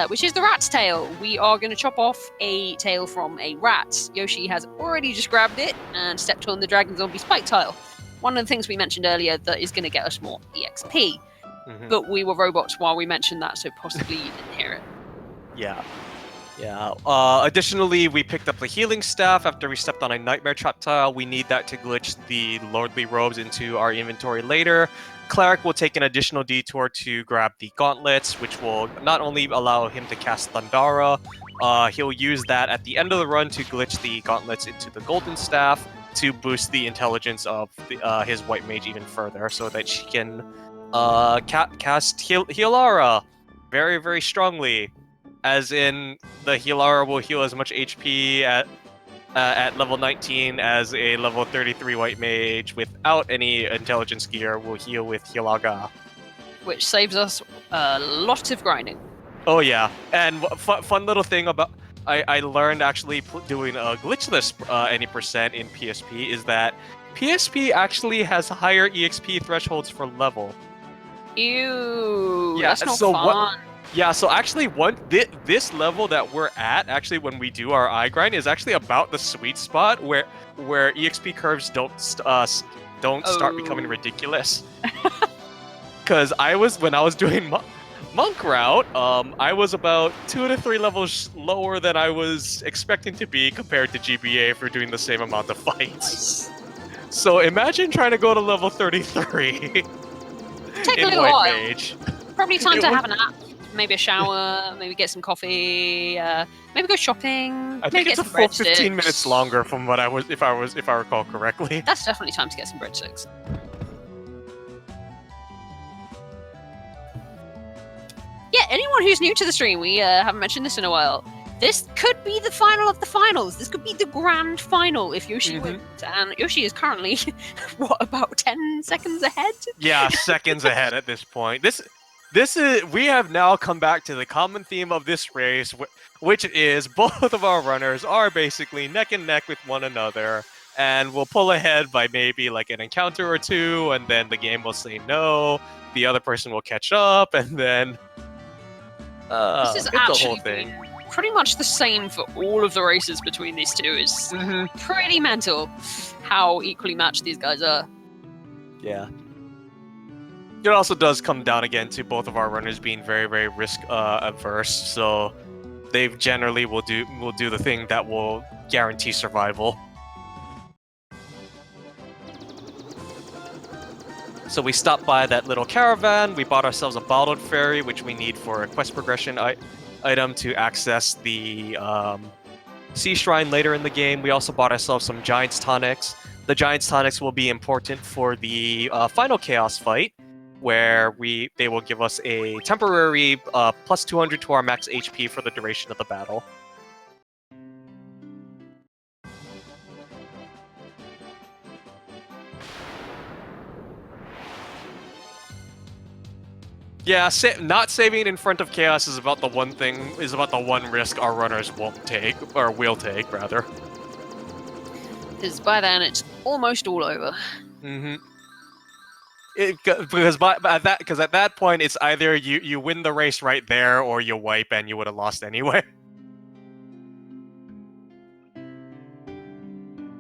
which is the rat's tail. We are going to chop off a tail from a rat. Yoshi has already just grabbed it and stepped on the Dragon Zombie spike tile. One of the things we mentioned earlier that is going to get us more EXP. But we were robots while we mentioned that, so possibly you didn't hear it. Yeah. Additionally, we picked up the healing staff after we stepped on a nightmare trap tile. We need that to glitch the lordly robes into our inventory later. Cleric will take an additional detour to grab the gauntlets, which will not only allow him to cast Thundara, he'll use that at the end of the run to glitch the gauntlets into the golden staff to boost the intelligence of his white mage even further, so that she can cast Healara very, very strongly. As in, the Healara will heal as much HP at level 19 as a level 33 white mage without any intelligence gear will heal with Healaga. Which saves us a lot of grinding. Oh yeah, and fun little thing about I learned actually doing a glitchless any percent in PSP is that PSP actually has higher EXP thresholds for level. Ew, yeah, that's not so fun. Yeah, so actually, this level that we're at, actually, when we do our eye grind, is actually about the sweet spot where EXP curves don't start becoming ridiculous. Because when I was doing monk route, I was about 2 to 3 levels lower than I was expecting to be compared to GBA for doing the same amount of fights. So imagine trying to go to level 33 Take a in little White while. Mage. Probably time to have a nap. Maybe a shower, maybe get some coffee, maybe go shopping. I maybe think it's get a some full breadsticks. 15 minutes longer from what I was, if I recall correctly. That's definitely time to get some breadsticks. Yeah, anyone who's new to the stream, we haven't mentioned this in a while. This could be the final of the finals. This could be the grand final if Yoshi wins. And Yoshi is currently, what, about 10 seconds ahead? Yeah, seconds ahead at this point. We have now come back to the common theme of this race, which is both of our runners are basically neck and neck with one another, and we'll pull ahead by maybe like an encounter or two, and then the game will say no, the other person will catch up, and then this is it's the actually whole thing. Pretty much the same for all of the races between these two. It's pretty mental how equally matched these guys are. Yeah. It also does come down again to both of our runners being very, very risk averse, so they generally will do the thing that will guarantee survival. So we stopped by that little caravan, we bought ourselves a bottled fairy, which we need for a quest progression item to access the sea shrine later in the game. We also bought ourselves some Giants tonics. The Giants tonics will be important for the final chaos fight, where they will give us a temporary plus 200 to our max HP for the duration of the battle. Yeah, not saving in front of chaos is about the one risk our runners won't take, or will take, rather. Because by then it's almost all over. Because at that point it's either you win the race right there or you wipe and you would have lost anyway.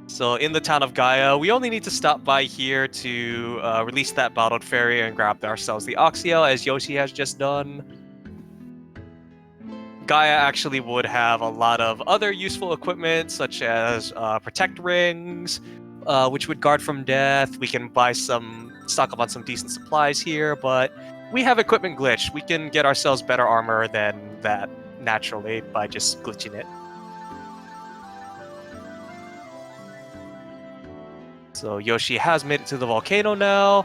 So in the town of Gaia, we only need to stop by here to release that bottled fairy and grab ourselves the Oxiel, as Yoshi has just done. Gaia actually would have a lot of other useful equipment, such as protect rings, which would guard from death. We can stock up on some decent supplies here, but we have equipment glitch. We can get ourselves better armor than that naturally by just glitching it. So Yoshi has made it to the volcano now.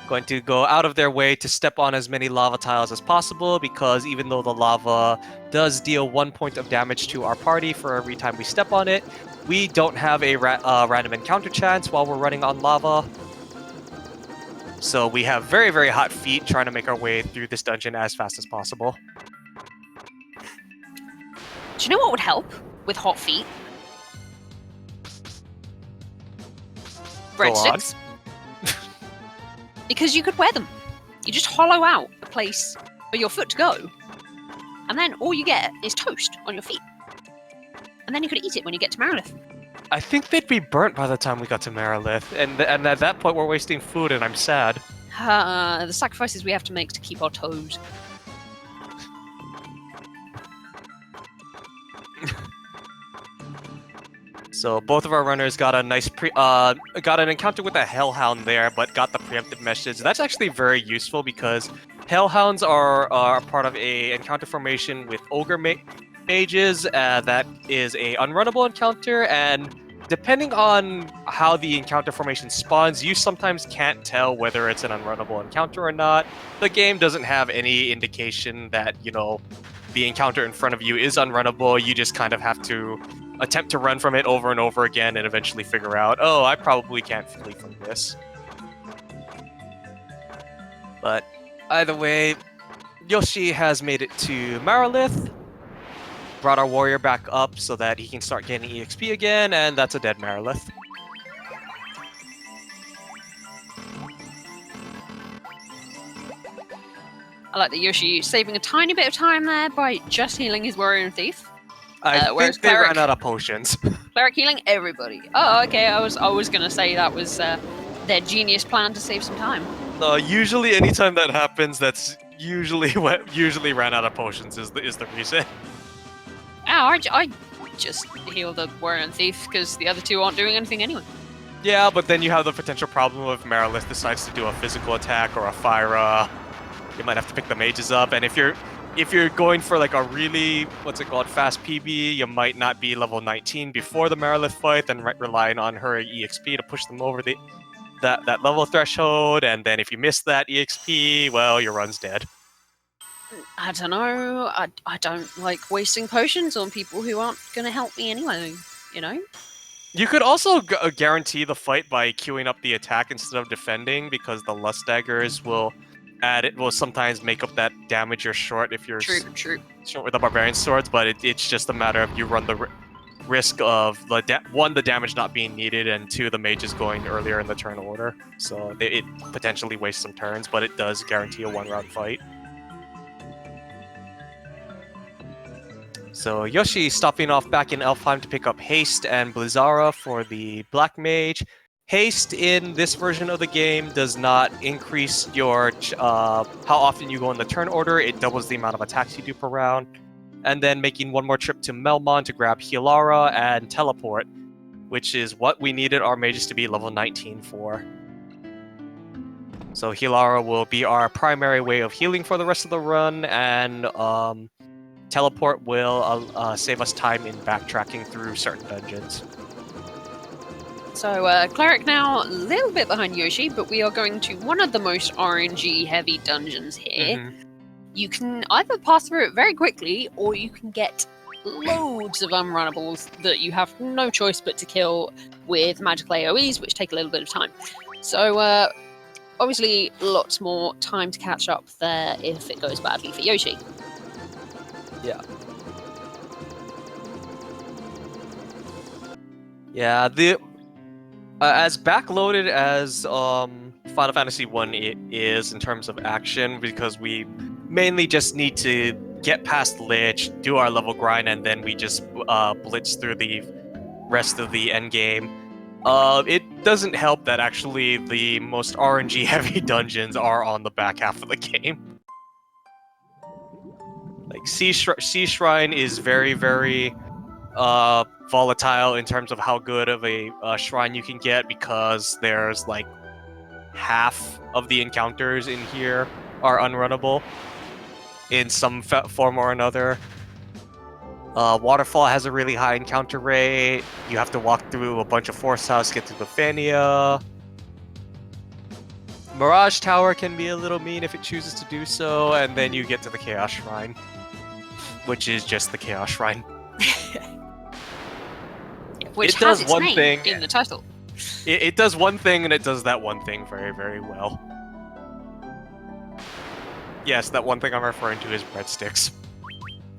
going to go out of their way to step on as many lava tiles as possible, because even though the lava does deal 1 point of damage to our party for every time we step on it, we don't have a random encounter chance while we're running on lava. So we have very, very hot feet trying to make our way through this dungeon as fast as possible. Do you know what would help with hot feet? Go on. Breadsticks. Because you could wear them. You just hollow out a place for your foot to go, and then all you get is toast on your feet. And then you could eat it when you get to Marilith. I think they'd be burnt by the time we got to Marilith, and at that point we're wasting food, and I'm sad. The sacrifices we have to make to keep our toes. So both of our runners got a nice got an encounter with a Hellhound there, but got the preemptive message. That's actually very useful because Hellhounds are part of a encounter formation with Ogre mages that is a unrunnable encounter, and depending on how the encounter formation spawns, you sometimes can't tell whether it's an unrunnable encounter or not. The game doesn't have any indication that, you know, the encounter in front of you is unrunnable. You just kind of have to attempt to run from it over and over again and eventually figure out, oh, I probably can't flee from this. But either way, Yoshi has made it to Marilith, brought our warrior back up so that he can start getting EXP again, and that's a dead Marilith. I like that Yoshi saving a tiny bit of time there by just healing his warrior and thief. I think they Cleric- ran out of potions. Cleric healing everybody. Oh, okay. I was gonna say that was their genius plan to save some time. Usually, anytime that happens, that's usually what ran out of potions is the reason. Oh, I just heal the warrior and thief because the other two aren't doing anything anyway. Yeah, but then you have the potential problem if Marilith decides to do a physical attack or a fire. You might have to pick the mages up, and if you're going for like a really, fast PB, you might not be level 19 before the Marilith fight, then relying on her EXP to push them over that level threshold, and then if you miss that EXP, well, your run's dead. I don't know. I don't like wasting potions on people who aren't going to help me anyway, you know? You could also guarantee the fight by queuing up the attack instead of defending, because the Lust Daggers will sometimes make up that damage you're short if you're True. short with the Barbarian Swords, but it's just a matter of you run the risk of the damage not being needed, and two, the mages going earlier in the turn order. So it potentially wastes some turns, but it does guarantee a one-round fight. So Yoshi stopping off back in Elfheim to pick up Haste and Blizzara for the Black Mage. Haste in this version of the game does not increase your how often you go in the turn order. It doubles the amount of attacks you do per round. And then making one more trip to Melmon to grab Healara and Teleport, which is what we needed our mages to be level 19 for. So Healara will be our primary way of healing for the rest of the run, and Teleport will save us time in backtracking through certain dungeons. So, Cleric now a little bit behind Yoshi, but we are going to one of the most RNG-heavy dungeons here. Mm-hmm. You can either pass through it very quickly, or you can get loads of unrunnables that you have no choice but to kill with magical AoEs, which take a little bit of time. So, obviously, lots more time to catch up there if it goes badly for Yoshi. Yeah. Yeah, as backloaded as Final Fantasy 1 is in terms of action, because we mainly just need to get past Lich, do our level grind, and then we just blitz through the rest of the endgame. It doesn't help that actually the most RNG-heavy dungeons are on the back half of the game. Like Sea Shrine is very, very volatile in terms of how good of a shrine you can get, because there's like half of the encounters in here are unrunnable in some form or another. Waterfall has a really high encounter rate. You have to walk through a bunch of forest house to get to Bethania. Mirage Tower can be a little mean if it chooses to do so, and then you get to the Chaos Shrine, which is just the Chaos Shrine. Which it has does its one name thing. in the title. It does one thing, and it does that one thing very, very well. Yes, that one thing I'm referring to is breadsticks.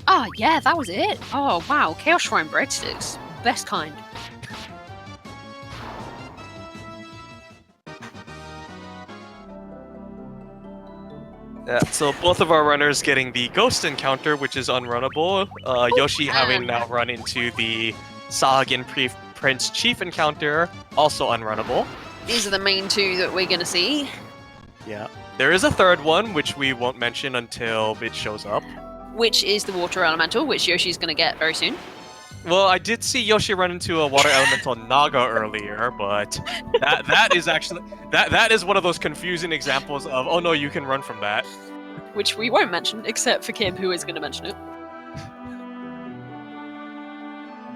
Ah, yeah, that was it. Oh, wow. Chaos Shrine breadsticks. Best kind. Yeah, so both of our runners getting the ghost encounter, which is unrunnable. Yoshi having now run into the Sahagin Prince Chief encounter, also unrunnable. These are the main two that we're going to see. Yeah. There is a third one, which we won't mention until it shows up. Which is the water elemental, which Yoshi's going to get very soon. Well, I did see Yoshi run into a water elemental Naga earlier, but that is actually that is one of those confusing examples of, oh no, you can run from that. Which we won't mention, except for Kim, who is going to mention it.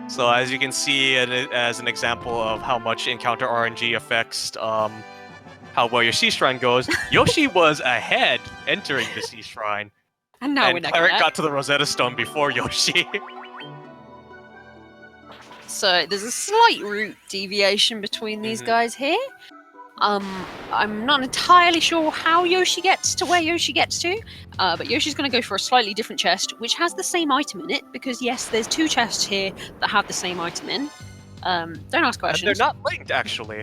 So as you can see, as an example of how much encounter RNG affects how well your Sea Shrine goes, Yoshi was ahead entering the Sea Shrine. And now we're Cleric got to the Rosetta Stone before Yoshi. So there's a slight route deviation between these guys here. I'm not entirely sure how Yoshi gets to where Yoshi gets to, but Yoshi's going to go for a slightly different chest, which has the same item in it, because yes, there's two chests here that have the same item in. Don't ask questions. And they're not linked, actually.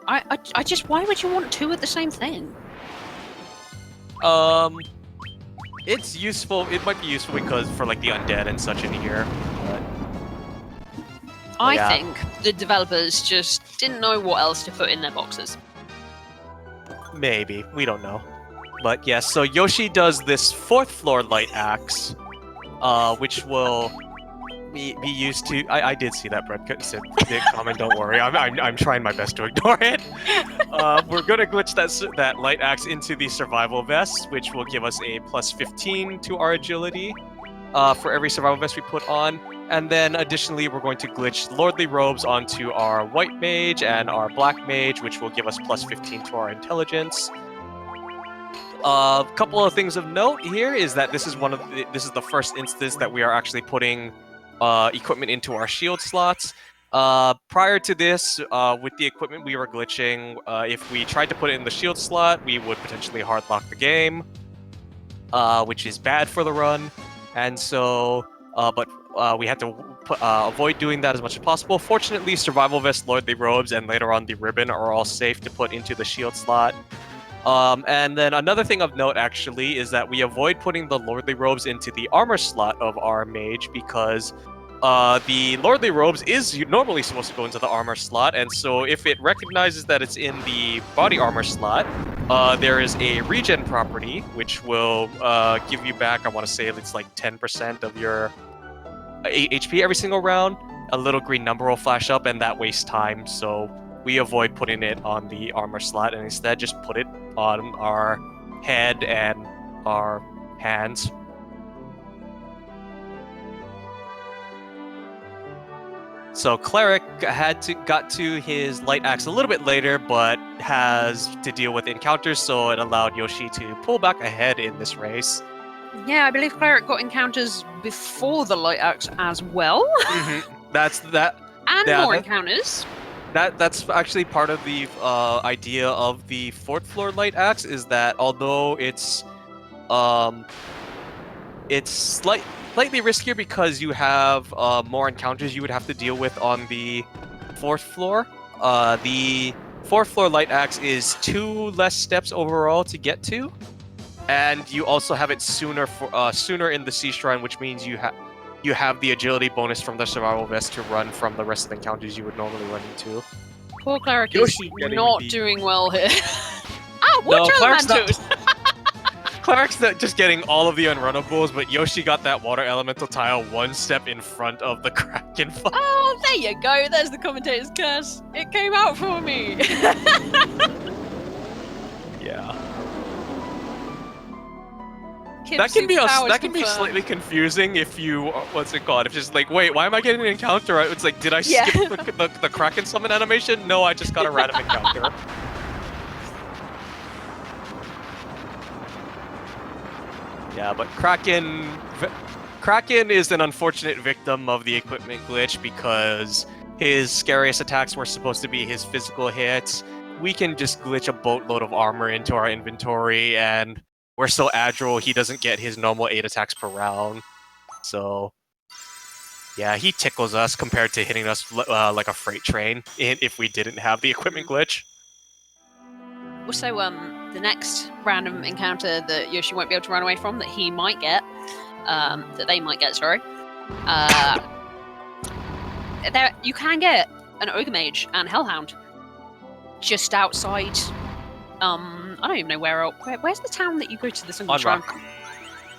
I just, why would you want two of the same thing? It's useful. It might be useful because for like the undead and such in here. But I think the developers just didn't know what else to put in their boxes. Maybe. We don't know. But yes, so Yoshi does this 4th floor light axe, which will be used to... I did see that Brett comment, don't worry. I'm trying my best to ignore it. We're going to glitch that light axe into the survival vest, which will give us a plus 15 to our agility for every survival vest we put on. And then additionally, we're going to glitch Lordly Robes onto our White Mage and our Black Mage, which will give us plus 15 to our intelligence. A couple of things of note here is that this is the first instance that we are actually putting equipment into our shield slots. Prior to this, with the equipment we were glitching, if we tried to put it in the shield slot, we would potentially hard lock the game, which is bad for the run. And so, we had to avoid doing that as much as possible. Fortunately, Survival Vest, Lordly Robes, and later on the Ribbon are all safe to put into the shield slot. And then another thing of note, actually, is that we avoid putting the Lordly Robes into the armor slot of our mage because the Lordly Robes is normally supposed to go into the armor slot, and so if it recognizes that it's in the body armor slot, there is a regen property, which will give you back, I want to say it's like 10% of your HP every single round. A little green number will flash up, and that wastes time, so we avoid putting it on the armor slot, and instead just put it on our head and our hands. So Cleric got to his light axe a little bit later, but has to deal with encounters, so it allowed Yoshi to pull back ahead in this race. Yeah, I believe Cleric got encounters before the light axe as well. That's that. And more encounters. That's actually part of the idea of the 4th floor light axe, is that although it's slightly riskier because you have more encounters you would have to deal with on the 4th floor. The 4th floor light axe is 2 less steps overall to get to, and you also have it sooner in the Sea Shrine, which means you have the agility bonus from the survival vest to run from the rest of the encounters you would normally run into. Poor Cleric is not doing well here. Water elementals! Cleric's just getting all of the unrunnables, but Yoshi got that water elemental tile 1 step in front of the Kraken fight. Oh, there you go. There's the commentator's curse. It came out for me. Yeah. That can be slightly confusing if you what's it called? If just like, wait, why am I getting an encounter? It's like, did I skip the Kraken summon animation? No, I just got a random encounter. Yeah, but Kraken is an unfortunate victim of the equipment glitch because his scariest attacks were supposed to be his physical hits. We can just glitch a boatload of armor into our inventory, and we're so agile he doesn't get his normal 8 attacks per round. So, yeah, he tickles us compared to hitting us like a freight train if we didn't have the equipment glitch. Also, the next random encounter that Yoshi won't be able to run away from, that he might get, that they might get, sorry. There, you can get an Ogre Mage and Hellhound just outside. I don't even know where's the town that you go to the single shrine?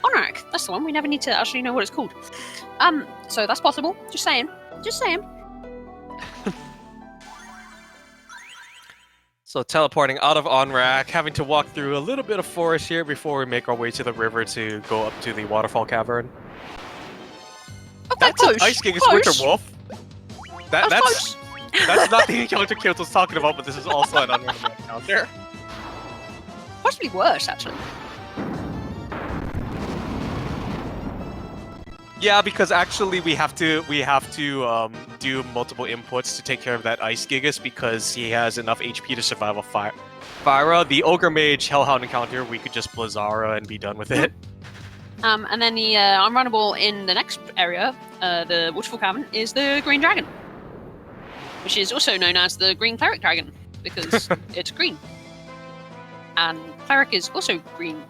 Onrak, that's the one. We never need to actually know what it's called. So that's possible. Just saying. Just saying. So teleporting out of Onrak, having to walk through a little bit of forest here before we make our way to the river to go up to the waterfall cavern. Okay, That's close. an Ice Gigas Close. Winter Wolf. That's not the encounter Kyoto's talking about, but this is also an unrandom encounter. Possibly worse, actually. Yeah, because actually we have to do multiple inputs to take care of that Ice Gigas because he has enough HP to survive a Fire. The Ogre Mage Hellhound encounter, we could just Blizzara and be done with it. And then the unrunnable in the next area, the Waterfall Cavern, is the Green Dragon, which is also known as the GreenCleric Dragon because it's green. And Cleric is also green.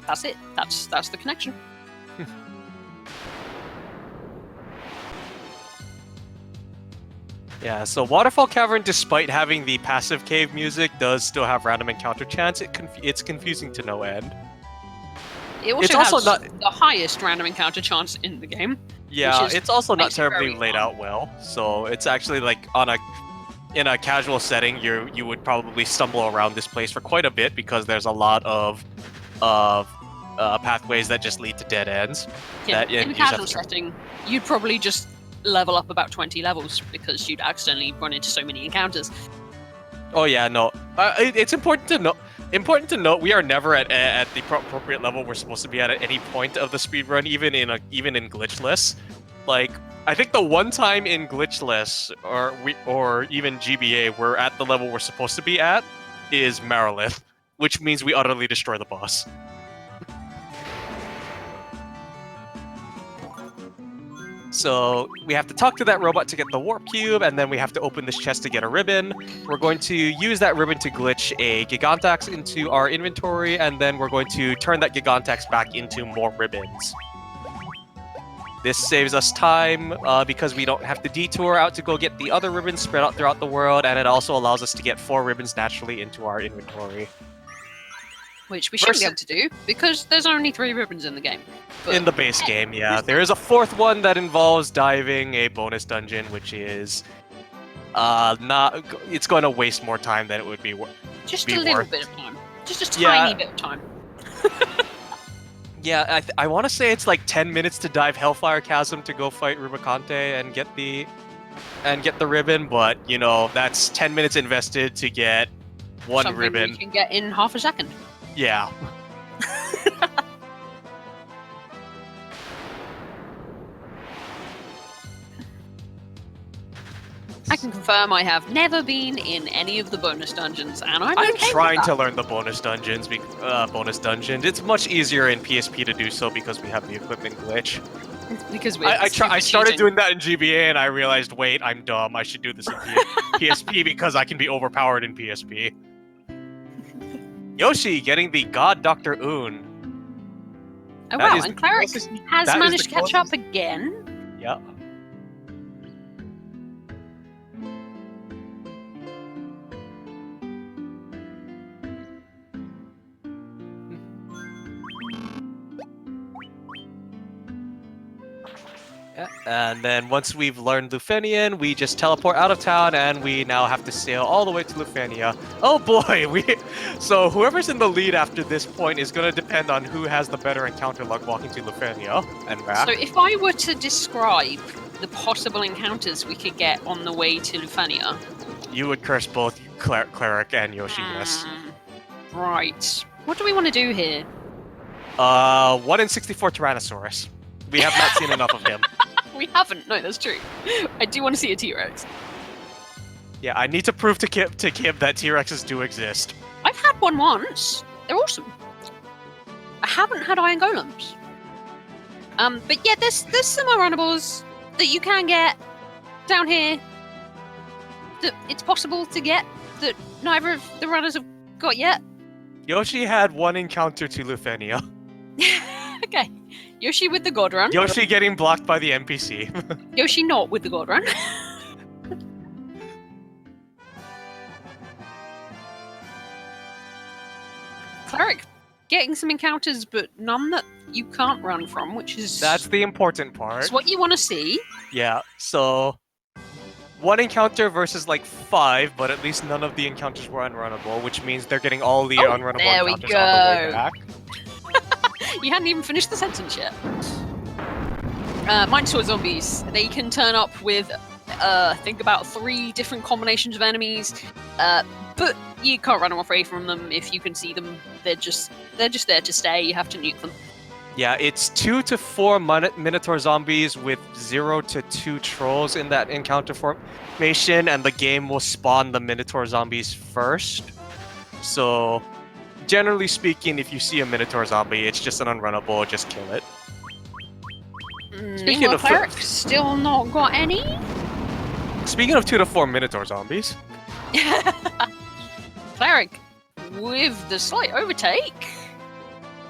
That's it. That's the connection. Yeah, so Waterfall Cavern, despite having the passive cave music, does still have random encounter chance. It's confusing to no end. It also has the highest random encounter chance in the game. Yeah, it's also not terribly laid out well. So it's actually like in a casual setting, you would probably stumble around this place for quite a bit because there's a lot of pathways that just lead to dead ends. Yeah, in a casual setting, you'd probably just level up about 20 levels because you'd accidentally run into so many encounters. Oh yeah, no. It's important to note we are never at the appropriate level we're supposed to be at any point of the speedrun, even in glitchless. Like, I think the one time in glitchless or even GBA we're at the level we're supposed to be at is Marilith, which means we utterly destroy the boss. So we have to talk to that robot to get the warp cube, and then we have to open this chest to get a ribbon. We're going to use that ribbon to glitch a Gigantax into our inventory, and then we're going to turn that Gigantax back into more ribbons. This saves us time because we don't have to detour out to go get the other ribbons spread out throughout the world, and it also allows us to get 4 ribbons naturally into our inventory. Which we shouldn't be able to do, because there's only 3 ribbons in the game. But in the base game, yeah. There is a 4th one that involves diving a bonus dungeon, which is it's going to waste more time than it would be worth. Just a little bit of time. Just a tiny bit of time. Yeah, I want to say it's like 10 minutes to dive Hellfire Chasm to go fight Rubicante and get the ribbon, but you know, that's 10 minutes invested to get one Something ribbon. You can get in half a second. Yeah. I can confirm I have never been in any of the bonus dungeons, and I'm okay trying with that. to learn the bonus dungeons. It's much easier in PSP to do so because we have the equipment glitch. Because I started doing that in GBA and I realized, wait, I'm dumb. I should do this in PSP because I can be overpowered in PSP. Yoshi getting the God Dr. Un. Oh wow, and Cleric has managed to catch up again. Yep. Yeah. And then once we've learned Lufenian, we just teleport out of town, and we now have to sail all the way to Lufenia. Oh boy, so whoever's in the lead after this point is going to depend on who has the better encounter luck walking to Lufenia and back. So if I were to describe the possible encounters we could get on the way to Lufenia, you would curse both Cleric and Yoshi, yes. Right. What do we want to do here? 1 in 64 Tyrannosaurus. We have not seen enough of him. We haven't. No, that's true. I do want to see a T-Rex. Yeah, I need to prove to Kip that T-Rexes do exist. I've had one once. They're awesome. I haven't had iron golems. But yeah, there's some unrunnables that you can get down here. That it's possible to get that neither of the runners have got yet. Yoshi had one encounter to Lufenia. Okay. Yoshi with the God Run. Yoshi getting blocked by the NPC. Yoshi not with the God Run. Cleric getting some encounters, but none that you can't run from, which is... That's the important part. It's what you want to see. Yeah, so... 1 encounter versus like 5, but at least none of the encounters were unrunnable, which means they're getting all the unrunnable there we encounters on the way go. back. You hadn't even finished the sentence yet. Minotaur zombies. They can turn up with, I think about 3 different combinations of enemies, but you can't run away from them if you can see them. They're just there to stay. You have to nuke them. Yeah, it's 2 to 4 Minotaur zombies with 0 to 2 trolls in that encounter formation, and the game will spawn the Minotaur zombies first. So, generally speaking, if you see a Minotaur zombie, it's just an unrunnable, just kill it. Speaking of Cleric, still not got any? Speaking of 2 to 4 Minotaur zombies. Cleric, with the slight overtake.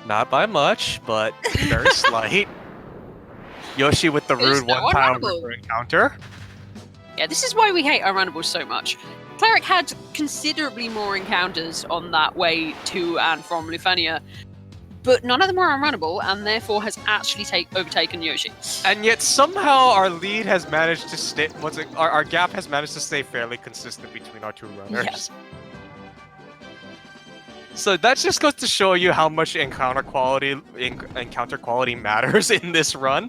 Not by much, but very slight. Yoshi with the rude one-time river encounter. Yeah, this is why we hate unrunnables so much. Cleric had considerably more encounters on that way to and from Lufenia, but none of them were unrunnable, and therefore has actually overtaken Yoshi. And yet somehow our lead has managed to stay. Our gap has managed to stay fairly consistent between our 2 runners. Yes. So that just goes to show you how much encounter quality matters in this run.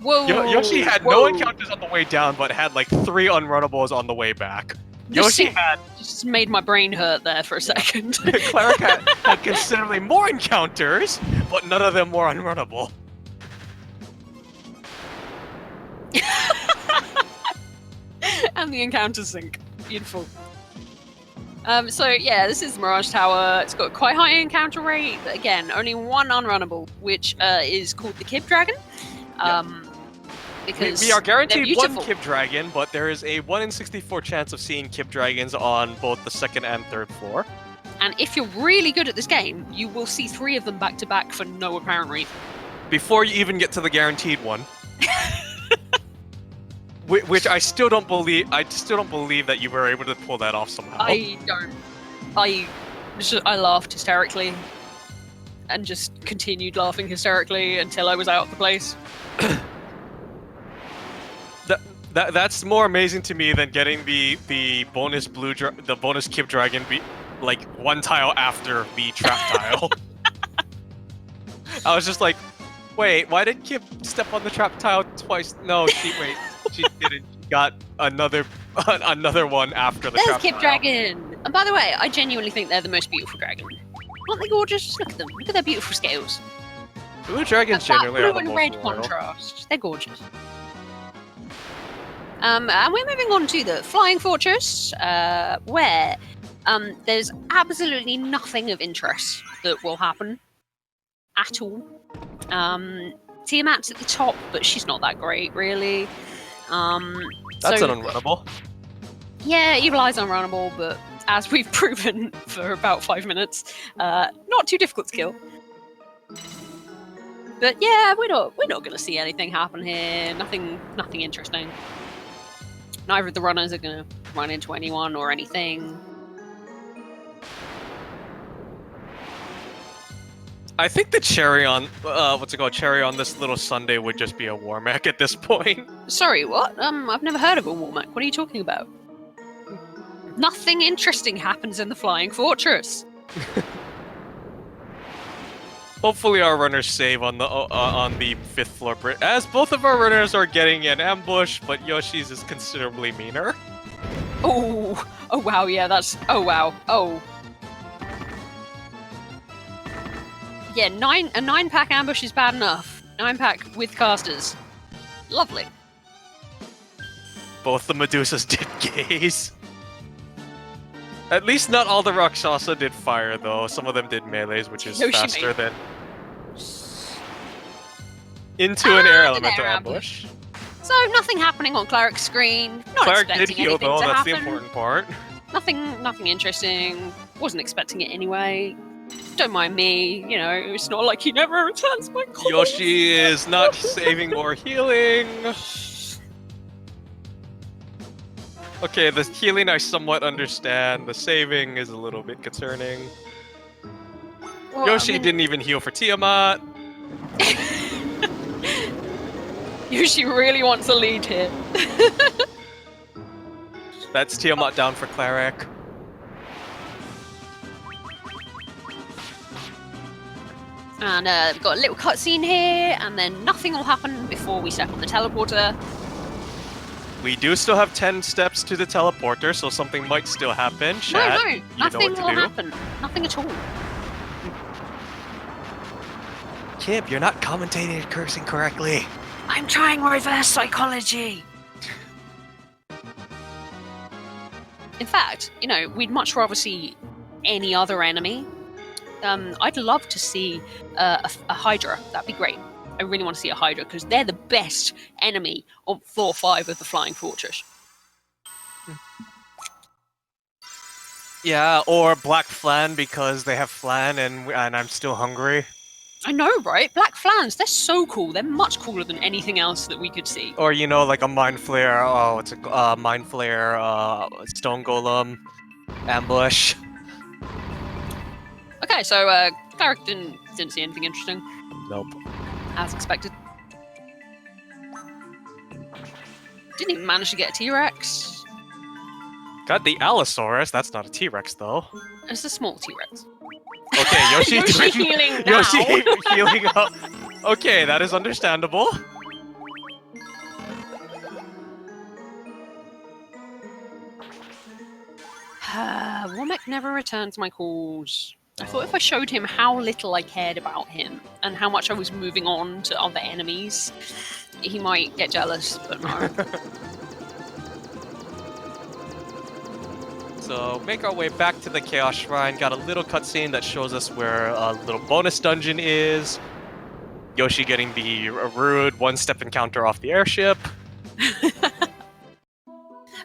Whoa! Yoshi had no encounters on the way down, but had like 3 unrunnables on the way back. Yoshi had just made my brain hurt there for a second. Cleric had considerably more encounters, but none of them were unrunnable. And the encounters sync. Beautiful. So yeah, this is Mirage Tower. It's got quite high encounter rate, but again, only 1 unrunnable, which is called the Kib Dragon. Because we are guaranteed 1 beautiful. Kib Dragon, but there is a 1 in 64 chance of seeing Kib Dragons on both the 2nd and 3rd floor. And if you're really good at this game, you will see 3 of them back to back for no apparent reason. Before you even get to the guaranteed one. Which I still don't believe. I still don't believe that you were able to pull that off somehow. I don't. I laughed hysterically, and just continued laughing hysterically until I was out of the place. That's more amazing to me than getting the bonus bonus Kib Dragon like 1 tile after the trap tile. I was just like, wait, why did Kib step on the trap tile twice? No, she didn't. She got another one after the trap tile. There's Kib Dragon! And by the way, I genuinely think they're the most beautiful dragon. Aren't they gorgeous? Look at them. Look at their beautiful scales. Blue dragons That generally are blue the and most red loyal. contrast. They're gorgeous. And we're moving on to the Flying Fortress, where there's absolutely nothing of interest that will happen at all. Tiamat's at the top, but she's not that great, really. That's an unrunnable. Yeah, Evil Eye's unrunnable, but as we've proven for about 5 minutes, not too difficult to kill. But yeah, we're not going to see anything happen here. Nothing interesting. Neither of the runners are going to run into anyone or anything. I think the cherry on cherry on this little sundae would just be a war mech at this point. Sorry, what? I've never heard of a Warmack. What are you talking about? Nothing interesting happens in the Flying Fortress. Hopefully our runners save on the 5th floor bridge, as both of our runners are getting an ambush, but Yoshi's is considerably meaner. Oh wow, yeah, that's... Oh wow, oh. Yeah, a 9-pack ambush is bad enough. 9-pack with casters. Lovely. Both the Medusas did gaze. At least not all the Rakshasa did fire, though. Some of them did melees, which is faster than... Into an air elemental ambush. So, nothing happening on Cleric's screen. Not Cleric expecting did heal, though, to that's happen. the important part. Nothing interesting. Wasn't expecting it anyway. Don't mind me, you know, it's not like he never returns my calls. Yoshi is not saving or healing. Okay, the healing I somewhat understand. The saving is a little bit concerning. Well, Yoshi didn't even heal for Tiamat. Yoshi really wants a lead here. That's Tiamat down for Cleric. And we've got a little cutscene here, and then nothing will happen before we step on the teleporter. We do still have 10 steps to the teleporter, so something might still happen. Chat, No, nothing will happen. Nothing at all. Kib, you're not commentating and cursing correctly. I'm trying reverse psychology. In fact, you know, we'd much rather see any other enemy. I'd love to see a Hydra. That'd be great. I really want to see a Hydra because they're the best enemy on floor 5 of the Flying Fortress. Yeah, or Black Flan because they have flan and I'm still hungry. I know, right? Black Flans, they're so cool. They're much cooler than anything else that we could see. Or, you know, like a Mind Flare, it's a Mind Flare, Stone Golem, ambush. Okay, so Cleric didn't see anything interesting. Nope. As expected. Didn't even manage to get a T-Rex. Got the Allosaurus, that's not a T-Rex though. It's a small T-Rex. Okay, Yoshi, Yoshi healing now. Yoshi healing up. Okay, that is understandable. Womack never returns my calls. I thought if I showed him how little I cared about him and how much I was moving on to other enemies, he might get jealous, but no. So, make our way back to the Chaos Shrine. Got a little cutscene that shows us where a little bonus dungeon is. Yoshi getting the rude one-step encounter off the airship.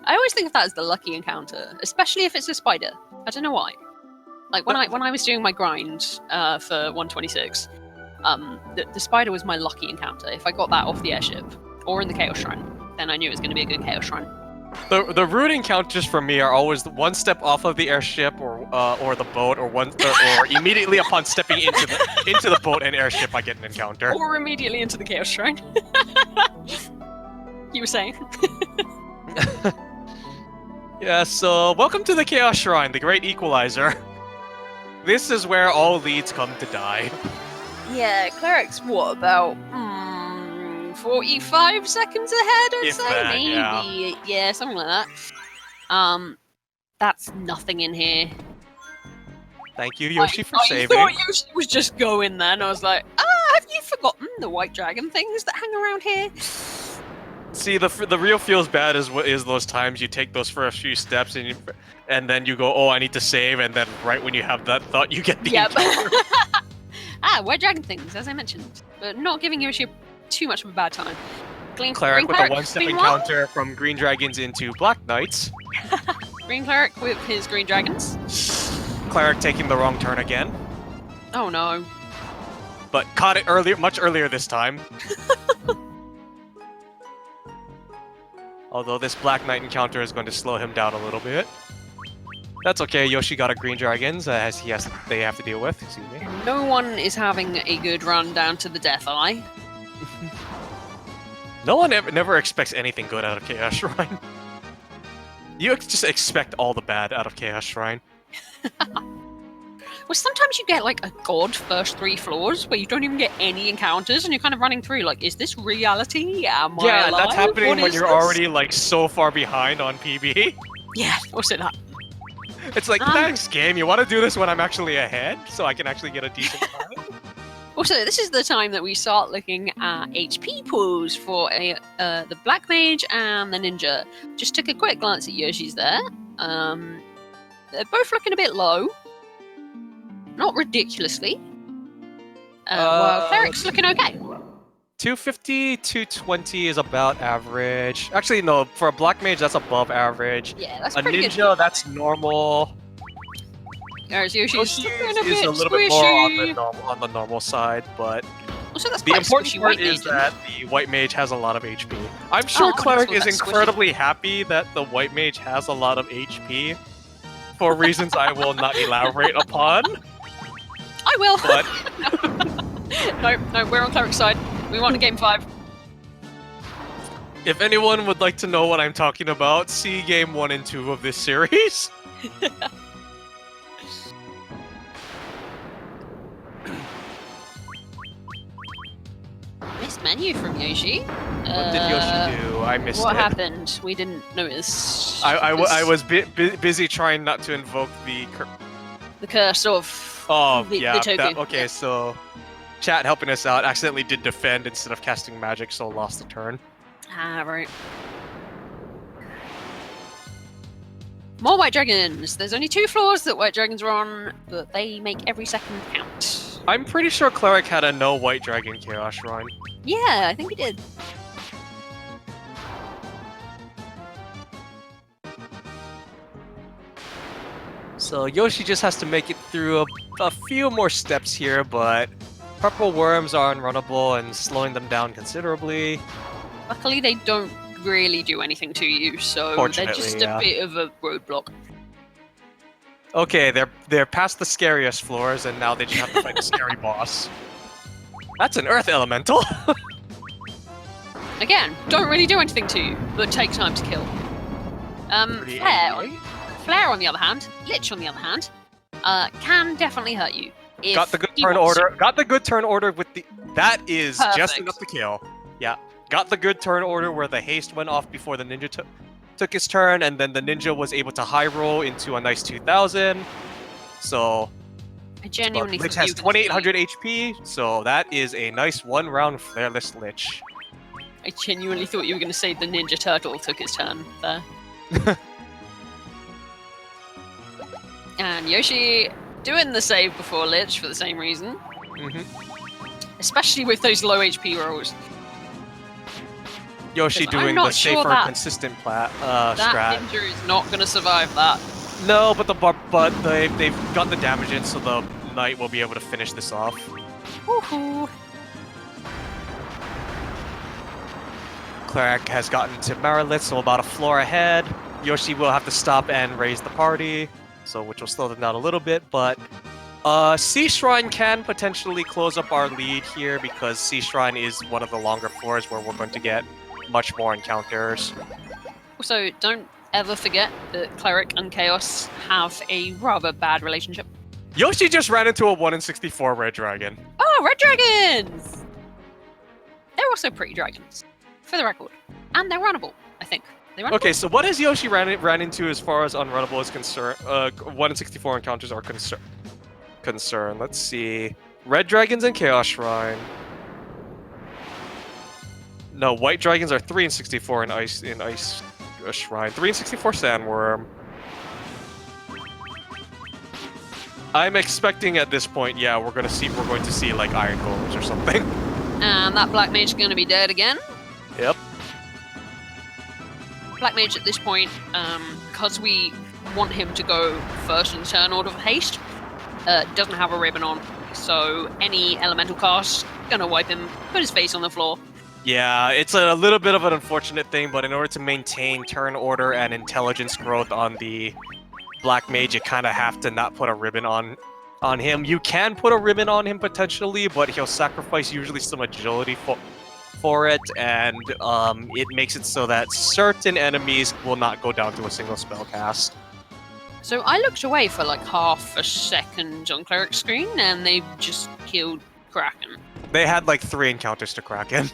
I always think of that as the lucky encounter, especially if it's a spider. I don't know why. Like when I was doing my grind for 126, the spider was my lucky encounter. If I got that off the airship or in the Chaos Shrine, then I knew it was going to be a good Chaos Shrine. The rude encounters for me are always one step off of the airship or the boat, or immediately upon stepping into the boat and airship, I get an encounter. Or immediately into the Chaos Shrine. You were saying? Yeah. So welcome to the Chaos Shrine, the Great Equalizer. This is where all leads come to die. Yeah, Cleric's what, about 45 seconds ahead, I'd say? That, maybe. Yeah, something like that. That's nothing in here. Thank you, Yoshi, for saving. I thought Yoshi was just going then. I was like, have you forgotten the white dragon things that hang around here? See, the real feels bad is those times you take those first few steps and then you go, oh, I need to save, and then right when you have that thought, you get the encounter. White dragon things, as I mentioned, but not giving Yoshi too much of a bad time. Cleric with a one-step encounter from green dragons into black knights. Green Cleric with his green dragons. Cleric taking the wrong turn again. Oh no. But caught it much earlier this time. Although this Black Knight encounter is going to slow him down a little bit. That's okay, Yoshi got a green dragons they have to deal with, excuse me. No one is having a good run down to the Death Eye. No one never expects anything good out of Chaos Shrine. You just expect all the bad out of Chaos Shrine. Well, sometimes you get like a god first 3 floors where you don't even get any encounters and you're kind of running through like, is this reality? Am I alive? That's happening what when you're already like so far behind on PB. Yeah, also that. It's like, thanks game, you want to do this when I'm actually ahead? So I can actually get a decent time? Also, this is the time that we start looking at HP pools for the Black Mage and the Ninja. Just took a quick glance at Yoshi's there. They're both looking a bit low. Not ridiculously. While Cleric's looking okay. 250, 220 is about average. Actually, no, for a Black Mage, that's above average. Yeah, that's a pretty Ninja, good. that's normal. Whereas Yoshi's Yoshi looking a is bit a little squishy. bit more on the normal side, but Also, that's the quite important squishy part white is mage, that the White Mage has a lot of HP. I'm sure I Cleric saw is that squishy. incredibly happy that the White Mage has a lot of HP, for reasons I will not elaborate upon. I will. But no, we're on Cleric's side. We want a game 5. if anyone would like to know what I'm talking about, see game 1 and 2 of this series. Missed menu from Yoshi. What did Yoshi do? I missed it. What happened? We didn't notice. I was busy trying not to invoke the curse of the token. okay, so chat helping us out accidentally did defend instead of casting magic, so lost the turn. Ah, right. More white dragons! There's only 2 floors that white dragons are on, but they make every second count. I'm pretty sure Cleric had a no white dragon Chaos Shrine. Yeah, I think we did. So Yoshi just has to make it through a few more steps here, but purple worms are unrunnable and slowing them down considerably. Luckily, they don't really do anything to you, so they're just a bit of a roadblock. Okay, they're past the scariest floors, and now they just have to fight the scary boss. That's an Earth Elemental! Again, don't really do anything to you, but take time to kill. Flare, on the other hand, Lich on the other hand, can definitely hurt you. Got the good turn order. Got the good turn order with the. That is Perfect. Just enough to kill. Yeah, got the good turn order where the haste went off before the ninja took his turn, and then the ninja was able to high roll into a nice 2000. So. I genuinely Lich has 2800 HP, so that is a nice 1-round Flareless Lich. I genuinely thought you were going to say the Ninja Turtle took his turn there. And Yoshi doing the save before Lich for the same reason. Especially with those low HP rolls. Yoshi doing the safer, consistent strat. That ninja is not going to survive that. No, but they've got the damage in, so the knight will be able to finish this off. Woohoo! Cleric has gotten to Marilith, so about a floor ahead. Yoshi will have to stop and raise the party, so which will slow them down a little bit, but Sea Shrine can potentially close up our lead here because Sea Shrine is one of the longer floors where we're going to get much more encounters. Also, don't ever forget that Cleric and Chaos have a rather bad relationship. Yoshi just ran into a 1 in 64 red dragon. Oh, red dragons! They're also pretty dragons, for the record. And they're runnable, I think. Okay, so what has Yoshi ran into as far as unrunnable is concerned? 1 in 64 encounters are concerned. Let's see. Red dragons and Chaos Shrine. No, white dragons are 3 in 64 in ice Shrine. 3 in 64 Sandworm. I'm expecting at this point, yeah, we're going to see like Iron Golems or something. And that Black Mage is going to be dead again. Yep. Black Mage at this point, because we want him to go first in the turn order of haste, doesn't have a ribbon on, so any elemental cast gonna wipe him, put his face on the floor. Yeah, it's a little bit of an unfortunate thing, but in order to maintain turn order and intelligence growth on the Black Mage, you kind of have to not put a ribbon on him. You can put a ribbon on him potentially, but he'll sacrifice usually some agility for it, and it makes it so that certain enemies will not go down to a single spell cast. So I looked away for like half a second on Cleric's screen, and they just killed Kraken. They had like 3 encounters to Kraken.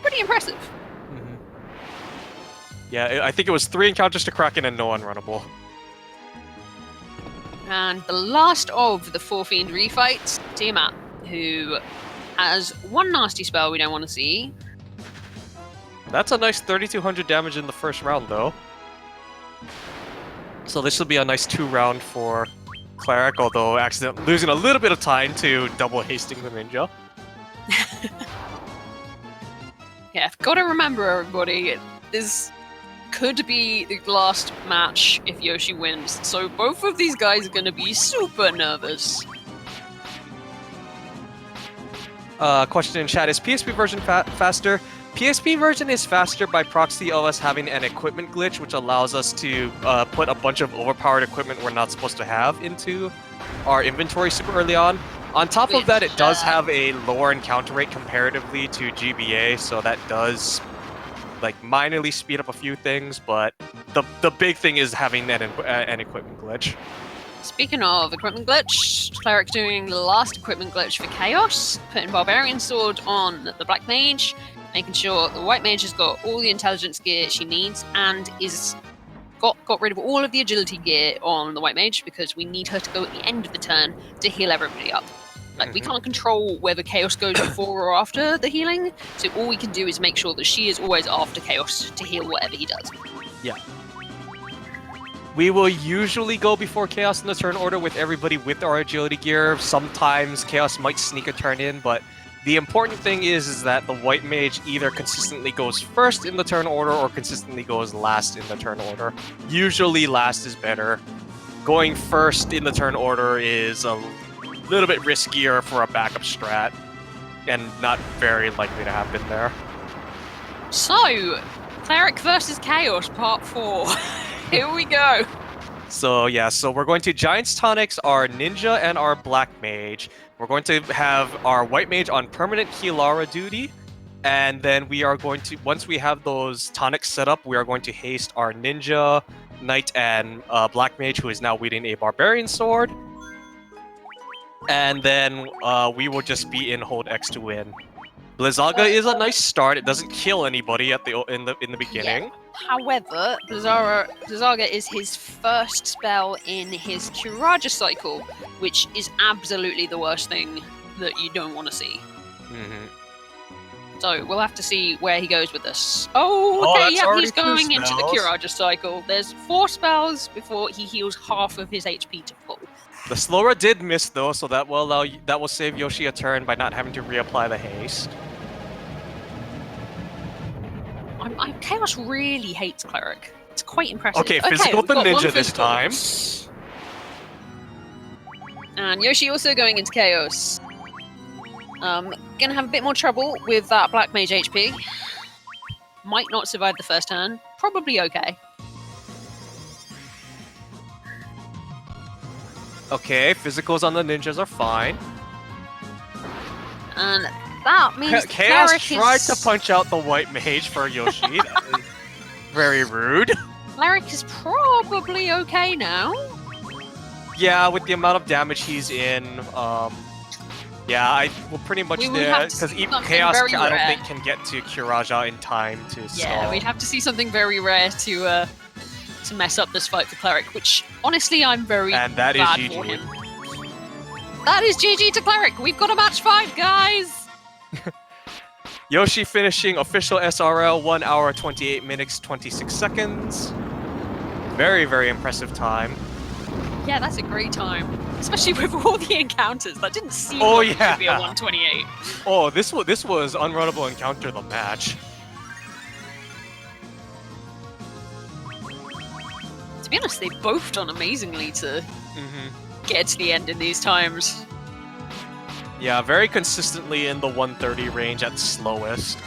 Pretty impressive. Yeah, I think it was 3 encounters to Kraken and no unrunnable. And the last of the 4 Fiend refights, Tiamat. who has one nasty spell we don't want to see. That's a nice 3,200 damage in the first round, though. So this will be a nice 2-round for Cleric, although accidentally losing a little bit of time to double hasting the ninja. Yeah, gotta remember, everybody, this could be the last match if Yoshi wins, so both of these guys are gonna be super nervous. Question in chat, is PSP version faster? PSP version is faster by proxy of us having an equipment glitch, which allows us to put a bunch of overpowered equipment we're not supposed to have into our inventory super early on. On top of that, it does have a lower encounter rate comparatively to GBA, so that does like minorly speed up a few things, but the big thing is having an equipment glitch. Speaking of equipment glitch, Cleric doing the last equipment glitch for Chaos, putting Barbarian Sword on the Black Mage, making sure the White Mage has got all the intelligence gear she needs and is got rid of all of the agility gear on the White Mage because we need her to go at the end of the turn to heal everybody up. Like, we can't control whether Chaos goes before or after the healing, so all we can do is make sure that she is always after Chaos to heal whatever he does. Yeah. We will usually go before Chaos in the turn order with everybody with our agility gear. Sometimes Chaos might sneak a turn in, but the important thing is that the White Mage either consistently goes first in the turn order or consistently goes last in the turn order. Usually last is better. Going first in the turn order is a little bit riskier for a backup strat and not very likely to happen there. So, Cleric versus Chaos, part 4. Here we go. So yeah, so we're going to Giant's Tonics our Ninja and our Black Mage. We're going to have our White Mage on permanent Healara duty. And then we are going to, once we have those tonics set up, we are going to haste our Ninja, Knight, and Black Mage, who is now wielding a Barbarian Sword. And then we will just be in Hold X to win. Blizzaga is a nice start. It doesn't kill anybody at in the beginning. Yeah. However, Blizzaga is his first spell in his Kuraja cycle, which is absolutely the worst thing that you don't want to see. So we'll have to see where he goes with this. Oh, okay, yeah, he's going into the Kuraja cycle. There's 4 spells before he heals half of his HP to full. The Slora did miss though, so that will save Yoshi a turn by not having to reapply the haste. Chaos really hates Cleric. It's quite impressive. Okay, physical the ninja this time. And Yoshi also going into Chaos. Gonna have a bit more trouble with that Black Mage HP. Might not survive the first turn. Probably okay. Okay, physicals on the ninjas are fine. And that means Chaos tried to punch out the White Mage for Yoshi. That is very rude. Cleric is probably okay now. Yeah, with the amount of damage he's in, yeah, I will pretty much because even Chaos I don't think can get to Kuraja in time to stall. Yeah, we'd have to see something very rare to mess up this fight for Cleric, which honestly I'm very and that glad is GG. for him. That is GG to Cleric. We've got a match 5, guys. Yoshi finishing official SRL 1 hour 28 minutes 26 seconds. Very, very impressive time. Yeah, that's a great time, especially with all the encounters. That didn't seem to be a 128. Oh, this was unrunnable encounter the match. To be honest, they've both done amazingly to get to the end in these times. Yeah, very consistently in the 130 range at slowest.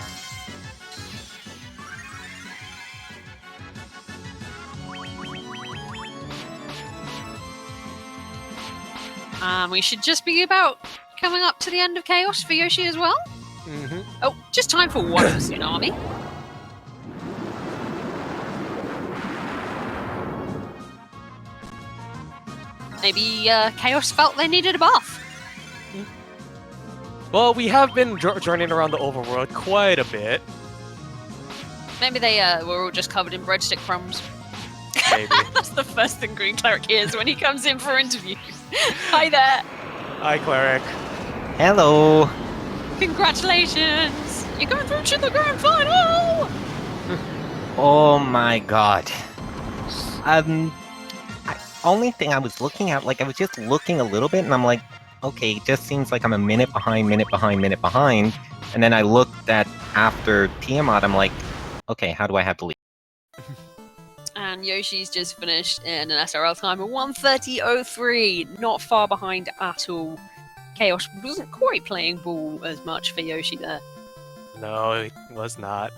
We should just be about coming up to the end of Chaos for Yoshi as well. Oh, just time for one tsunami. Maybe Chaos felt they needed a bath. Well, we have been journeying around the overworld quite a bit. Maybe they were all just covered in breadstick crumbs. Maybe. That's the first thing GreenCleric hears when he comes in for interviews. Hi there. Hi, Cleric. Hello. Congratulations! You're going through to the grand final! Oh my god. Only thing I was looking at, like, I was just looking a little bit, and I'm like, okay, it just seems like I'm a minute behind. And then I looked at after Tiamat, I'm like, okay, how do I have to leave? And Yoshi's just finished in an SRL time of 1:30.03, not far behind at all. Chaos wasn't quite playing ball as much for Yoshi there. No, it was not.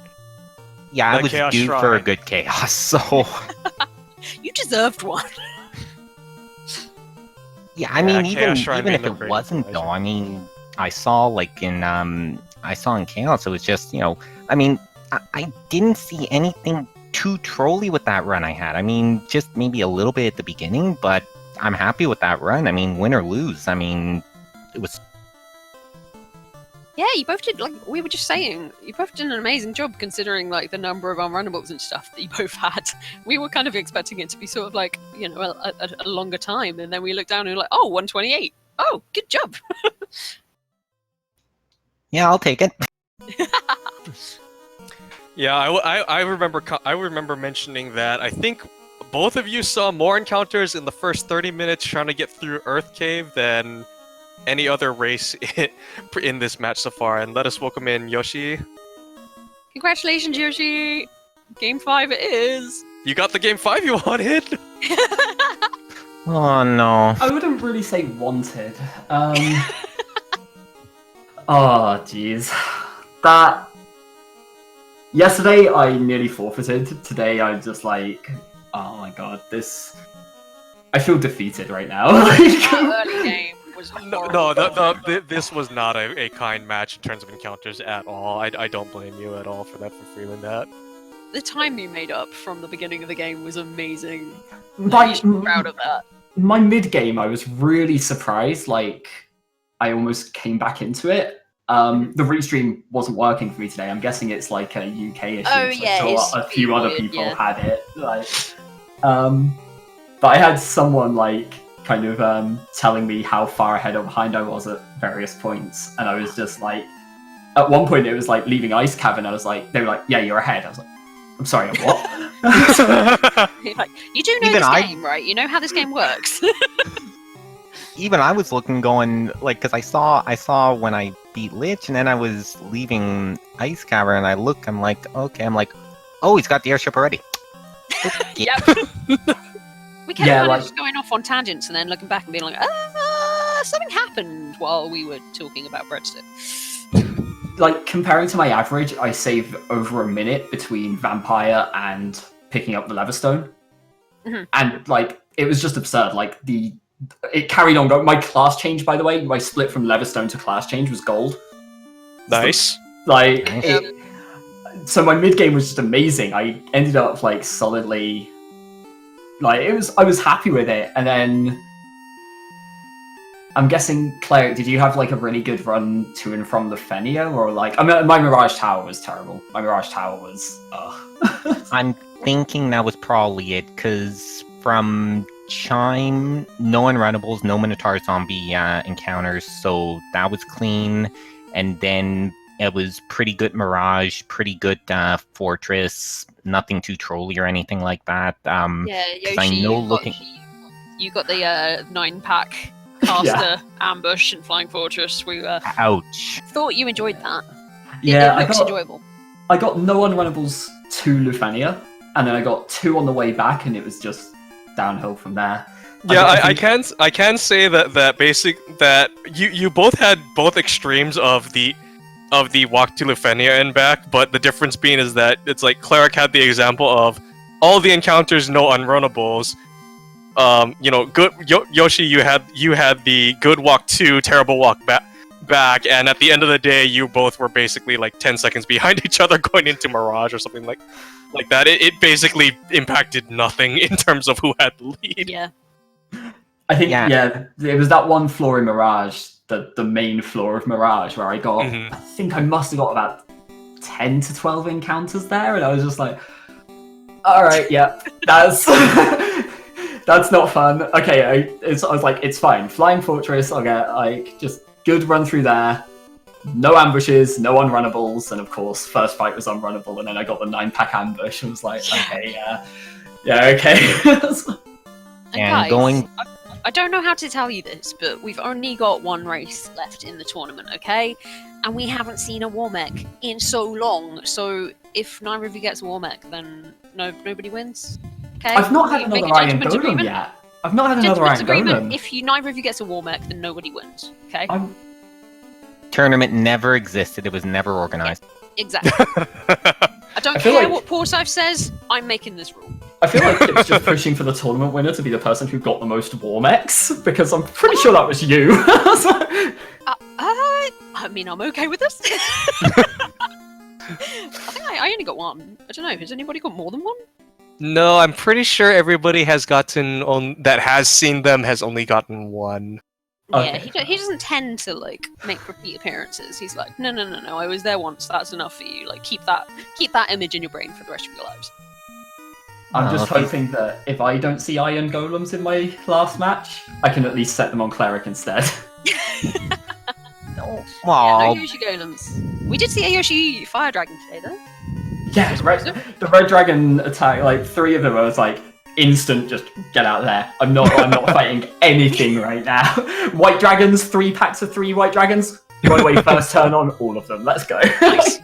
Yeah, I The was Chaos due for a Shrine. good chaos, so... You deserved one. Yeah, I mean, Chaos Shrine even being if the it great wasn't, though, equalizer. I mean, I saw in Chaos, it was just, I mean, I didn't see anything too trolly with that run I had. I mean, just maybe a little bit at the beginning, but I'm happy with that run. I mean, win or lose, I mean, it was... Yeah, you both did, like we were just saying, you both did an amazing job considering like the number of unrunnables and stuff that you both had. We were kind of expecting it to be sort of like, a longer time, and then we looked down and we were like, oh, 128. Oh, good job. Yeah, I'll take it. Yeah, I remember mentioning that I think both of you saw more encounters in the first 30 minutes trying to get through Earth Cave than any other race in this match so far. And let us welcome in Yoshi. Congratulations, Yoshi. Game 5 it is. You got the game 5 you wanted. Oh, no. I wouldn't really say wanted. Oh, jeez. That... Yesterday, I nearly forfeited. Today, I'm just like, oh my god, this... I feel defeated right now. That early game was horrible. This was not a kind match in terms of encounters at all. I don't blame you at all for feeling that. The time you made up from the beginning of the game was amazing. My, You should be proud of that. my mid-game, I was really surprised, like, I almost came back into it. The restream wasn't working for me today. I'm guessing it's like a UK issue. Oh, so yeah, I'm it's sure a few other weird, people yeah. had it. Like, but I had someone like kind of telling me how far ahead or behind I was at various points, and I was just like, at one point it was like leaving Ice Cavern. I was like, they were like, yeah, you're ahead. I was like, I'm sorry, I'm what? You're like, you do know Even this I- game, right? You know how this game works. Even I was looking, going, like, because I saw when I beat Lich, and then I was leaving Ice Cavern, and I look, I'm like, oh, he's got the airship already. Okay. Yep. We kept Yeah, kind like- of just going off on tangents and then looking back and being like, something happened while we were talking about breadstick. Like, comparing to my average, I saved over a minute between Vampire and picking up the Leverstone. Mhm. And, like, it was just absurd. Like, it carried on going. My class change, by the way, my split from Leverstone to class change was gold. Nice. Like, Nice. so my mid game was just amazing. I ended up, like, solidly... Like, I was happy with it. And then... I'm guessing, Claire, did you have like a really good run to and from the Fennia, or like? I mean, my Mirage Tower was terrible. My Mirage Tower was. I'm thinking that was probably it, because from Chime, no unrunnables, no Minotaur zombie encounters, so that was clean. And then it was pretty good Mirage, pretty good Fortress, nothing too trolly or anything like that. Yeah, 'cause I Yoshi, know you got the 9-pack caster ambush and Flying Fortress. We Ouch. thought you enjoyed that. Yeah, it looks enjoyable. I got no unrunnables to Lufania, and then I got 2 on the way back, and it was just downhill from there. Yeah, I think- can say that you both had both extremes of the walk to Lufenia and back, but the difference being is that it's like Cleric had the example of all the encounters, no unrunnables. Good Yoshi, you had the good walk to, terrible walk back, and at the end of the day, you both were basically like 10 seconds behind each other going into Mirage or something like that. It basically impacted nothing in terms of who had the lead. Yeah. I think Yeah. it was that one floor in Mirage, the main floor of Mirage, where I got. Mhm. I think I must have got about 10 to 12 encounters there, and I was just like, all right, yeah, that's. That's not fun. Okay, I was like, it's fine. Flying Fortress, I'll get, like, just good run through there. No ambushes, no unrunnables, and of course, first fight was unrunnable, and then I got the 9-pack ambush, and was like, okay, okay. And And guys, going- I don't know how to tell you this, but we've only got one race left in the tournament, okay? And we haven't seen a Warmech in so long. So if neither of you gets a Warmech, then nobody wins. Okay? I've not had We make another a Iron gentleman's Golem agreement? yet. I've not had another Gentleman's Iron agreement. Golem. If neither of you gets a Warmech, then nobody wins. Okay? Tournament never existed. It was never organized. Exactly. I don't feel care like- what Porsive says. I'm making this rule. I feel like Kip's just pushing for the tournament winner to be the person who got the most Warmechs, because I'm pretty sure that was you. I mean, I'm okay with this. I think I only got one. I don't know. Has anybody got more than one? No, I'm pretty sure everybody has gotten on that has seen them has only gotten one. Okay. Yeah, he doesn't tend to like make repeat appearances. He's like, no. I was there once. That's enough for you. Like, keep that image in your brain for the rest of your lives. I'm just Okay. hoping that if I don't see Iron Golems in my last match, I can at least set them on Cleric instead. Well, Yeah, no Yoshi Golems. We did see a Yoshi Fire Dragon today, though. Yeah, the Red Dragon attack, like 3 of them, I was like, instant, just get out there. I'm not fighting anything right now. White Dragons, 3 packs of 3 White Dragons. By the way, first turn on all of them. Let's go. Nice.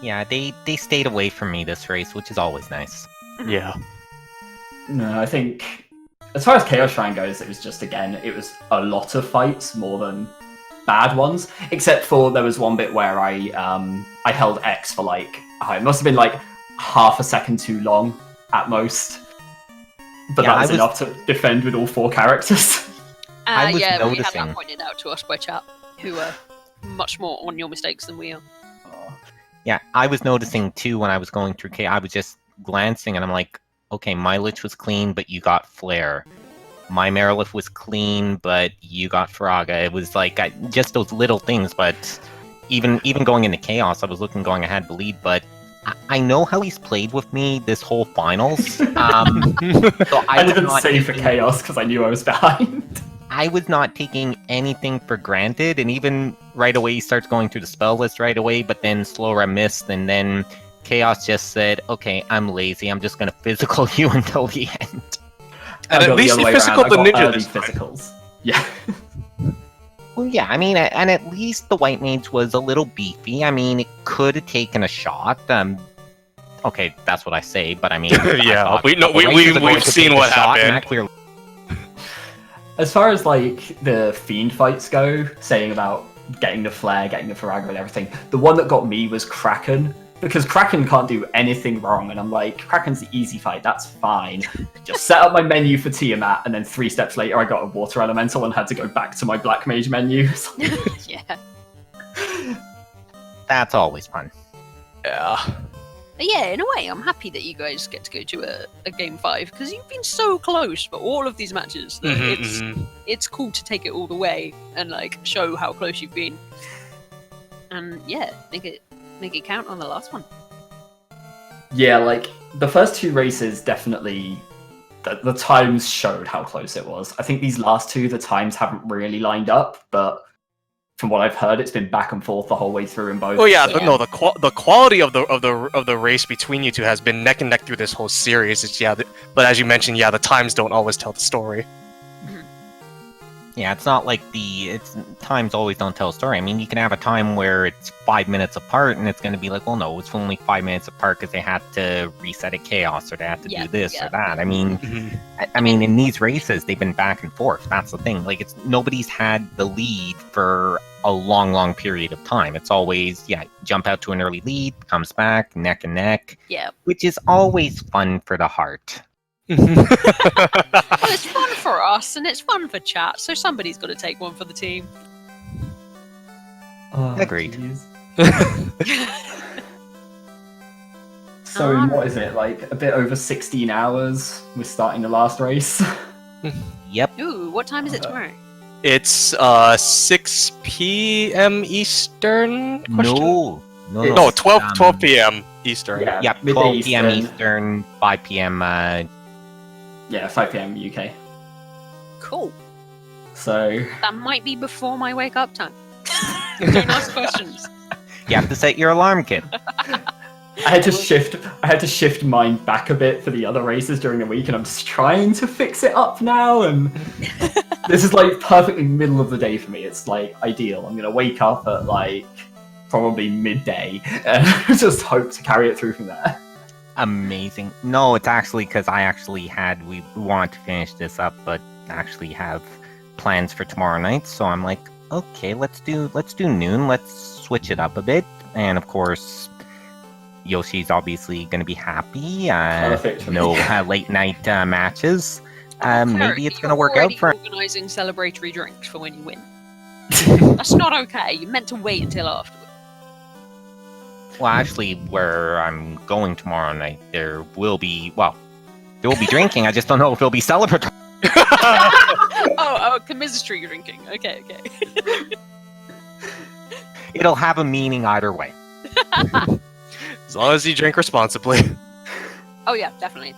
yeah, they stayed away from me this race, which is always nice. Yeah. No, I think as far as Chaos Shrine goes, it was just, again, it was a lot of fights more than bad ones. Except for there was one bit where I held X for like, it must have been like half a second too long at most. But Yeah, that was I was- enough to defend with all 4 characters. I was yeah, we had noticing- that pointed out to us by chat, who are much more on your mistakes than we are. Yeah, I was noticing too when I was going through K. I was just glancing and I'm like, okay, my Lich was clean, but you got Flare. My Marilith was clean, but you got Faraga. It was like just those little things. But even going into Chaos, I was going, I had bleed, but I know how he's played with me this whole finals. So I was didn't not save for taking- Chaos because I knew I was behind. I was not taking anything for granted, and even right away he starts going through the spell list right away, but then Slowra missed, and then Chaos just said, okay, I'm lazy, I'm just gonna physical you until the end. And I at got least other he way physical around. the I got ninja early this time. physicals. Yeah. Well, yeah, I mean, and at least the White Mage was a little beefy. I mean, it could have taken a shot. Okay, that's what I say, but I mean, Yeah, I thought we know- a couple we- races ago we've it could seen take a what shot, and happened. that clearly- As far as like the fiend fights go, saying about getting the flare, getting the Faraga and everything, the one that got me was Kraken. Because Kraken can't do anything wrong, and I'm like, Kraken's the easy fight, that's fine. Just set up my menu for Tiamat, and then 3 steps later I got a water elemental and had to go back to my black mage menu. Yeah. That's always fun. Yeah. But yeah, in a way, I'm happy that you guys get to go to a game 5 because you've been so close for all of these matches. That it's cool to take it all the way and like show how close you've been. And yeah, make it count on the last one. Yeah, like the first 2 races definitely the times showed how close it was. I think these last 2, the times haven't really lined up, but from what I've heard, it's been back and forth the whole way through in both. Oh yeah, Yeah. no, the quality of the race between you two has been neck and neck through this whole series. It's but as you mentioned, yeah, the times don't always tell the story. Yeah, it's not like times always don't tell a story. I mean, you can have a time where it's 5 minutes apart, and it's going to be like, well, no, it's only 5 minutes apart because they had to reset a chaos, or they had to Yeah, do this yeah. or that. I mean, I mean, in these races, they've been back and forth. That's the thing. Like, nobody's had the lead for a long, long period of time. It's always, jump out to an early lead, comes back, neck and neck, Yeah. which is always fun for the heart. Well, it's fun for us and it's fun for chat, so somebody's got to take one for the team. Oh, Agreed. jeez. So in what is it, like a bit over 16 hours, we're starting the last race? Yep. Ooh, what time is it tomorrow? It's 6 p.m. Eastern. No, No, 12 p.m. Eastern. Yeah, midday 12 p.m. Eastern. Eastern, 5 p.m. Yeah, 5 p.m. UK. Cool. So That might be before my wake up time. Don't ask questions. You have to set your alarm, kid. I had to shift mine back a bit for the other races during the week, and I'm just trying to fix it up now. And this is like perfectly middle of the day for me. It's like ideal. I'm gonna wake up at like probably midday and just hope to carry it through from there. Amazing. No, it's actually because we wanted to finish this up, but actually have plans for tomorrow night. So I'm like, okay, let's do noon. Let's switch it up a bit. And of course, Yoshi's obviously going to be happy. Perfect for me. No late night matches. Cleric, Maybe it's you're going to work out for. organising celebratory drinks for when you win. That's not okay. You meant to wait until afterwards. Well, actually, where I'm going tomorrow night, there will be drinking. I just don't know if it'll be celebratory. Oh, commiseratory drinking. Okay. It'll have a meaning either way. As long as you drink responsibly. Oh yeah, definitely.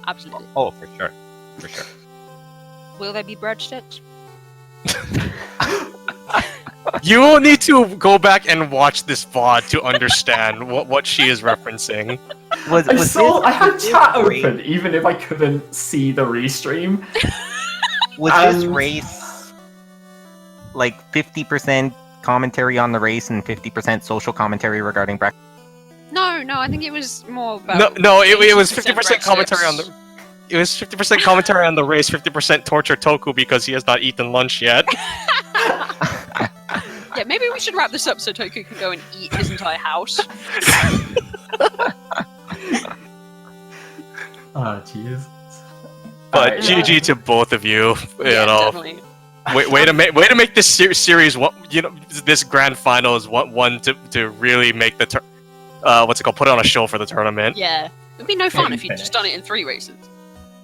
Absolutely. Oh, for sure. Will there be breadsticks? You will need to go back and watch this VOD to understand what she is referencing. I had chat open even if I couldn't see the restream. Was this race like 50% commentary on the race and 50% social commentary regarding breakfast? No, I think it was more about. No, it was 50% breadsticks. commentary on the. It was 50% commentary on the race, 50% torture Toku because he has not eaten lunch yet. Yeah, maybe we should wrap this up so Toku can go and eat his entire house. Oh, jeez. But Alright, GG to both of you. Yeah, definitely. Way to make this series. This grand final is one to really make the put on a show for the tournament. Yeah, it'd be no fun Maybe if you'd just done it in 3 races.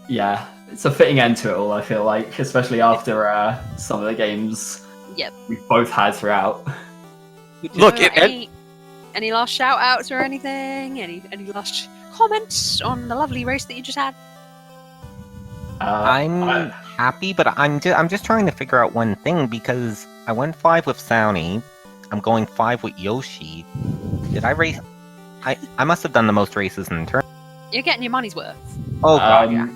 Yeah, it's a fitting end to it all, I feel like, especially after some of the games Yep. we've both had throughout. Look, any last shout outs or anything? Any last comments on the lovely race that you just had? I'm happy, but I'm just trying to figure out one thing because I went 5 with Souni. I'm going 5 with Yoshi. Did I race? I must have done the most races in the tournament. You're getting your money's worth. Oh god, yeah.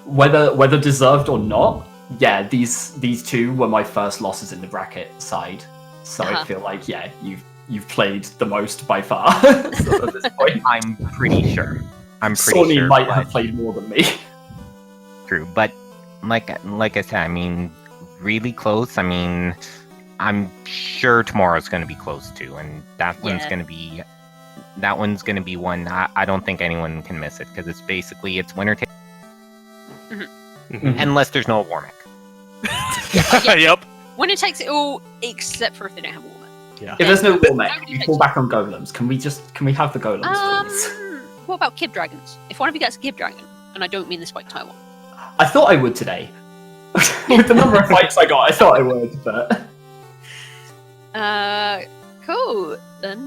Whether deserved or not, yeah, these two were my first losses in the bracket side. So I feel like, yeah, you've played the most by far. So at this point, I'm pretty sure. Sony sure, might but- have played more than me. True, but like I said, I mean, really close. I mean, I'm sure tomorrow's going to be close too, and that one's going to be one. I don't think anyone can miss it because it's winner take, unless there's no Warmick. Yep. Winner takes it all, except for if they don't have a woman. Yeah. If there's no war mech, Nobody we takes fall it. back on golems. Can we have the golems, please? What about Kib Dragons? If one of you gets a Kib Dragon, and I don't mean this like Taiwan. I thought I would today. With the number of fights I got, I thought I would, but Cool. Then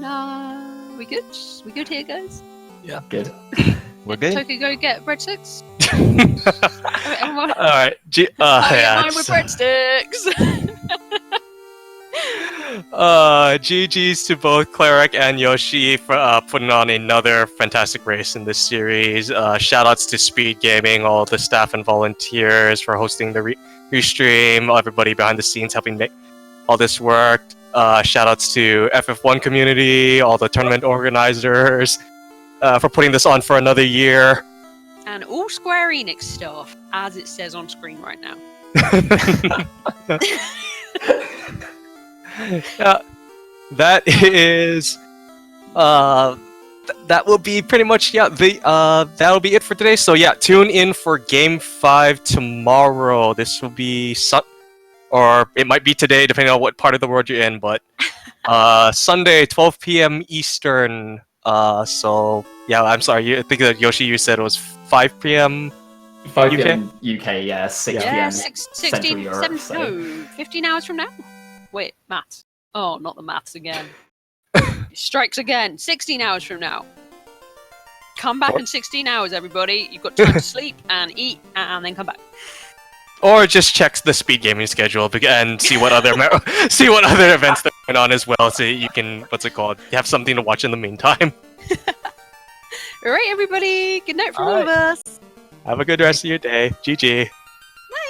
we good? We good here, guys? good. We're good. Toku go get breadsticks. Everyone, All right. mine with breadsticks. GG's to both Cleric and Yoshi for putting on another fantastic race in this series. Shoutouts to Speed Gaming, all the staff and volunteers for hosting the restream, everybody behind the scenes helping make all this work. Shoutouts to FF1 community, all the tournament organizers for putting this on for another year. And all Square Enix stuff, as it says on screen right now. That is that will be pretty much that'll be it for today. So yeah, tune in for Game 5 tomorrow. This will be or it might be today, depending on what part of the world you're in. But Sunday, 12 p.m. Eastern. So yeah, I'm sorry. I think that Yoshi, you said it was 5 p.m. 5 p.m. UK, yeah, 6 Yeah, p.m. 16, Central Europe. 15 hours from now? Wait, maths. Oh, not the maths again. Strikes again. 16 hours from now. Come back in 16 hours, everybody. You've got time to sleep and eat and then come back. Or just check the speed gaming schedule and see what other see what other events that are going on as well, so you can you have something to watch in the meantime. All right, everybody. Good night from all of us. Have a good rest of your day. GG.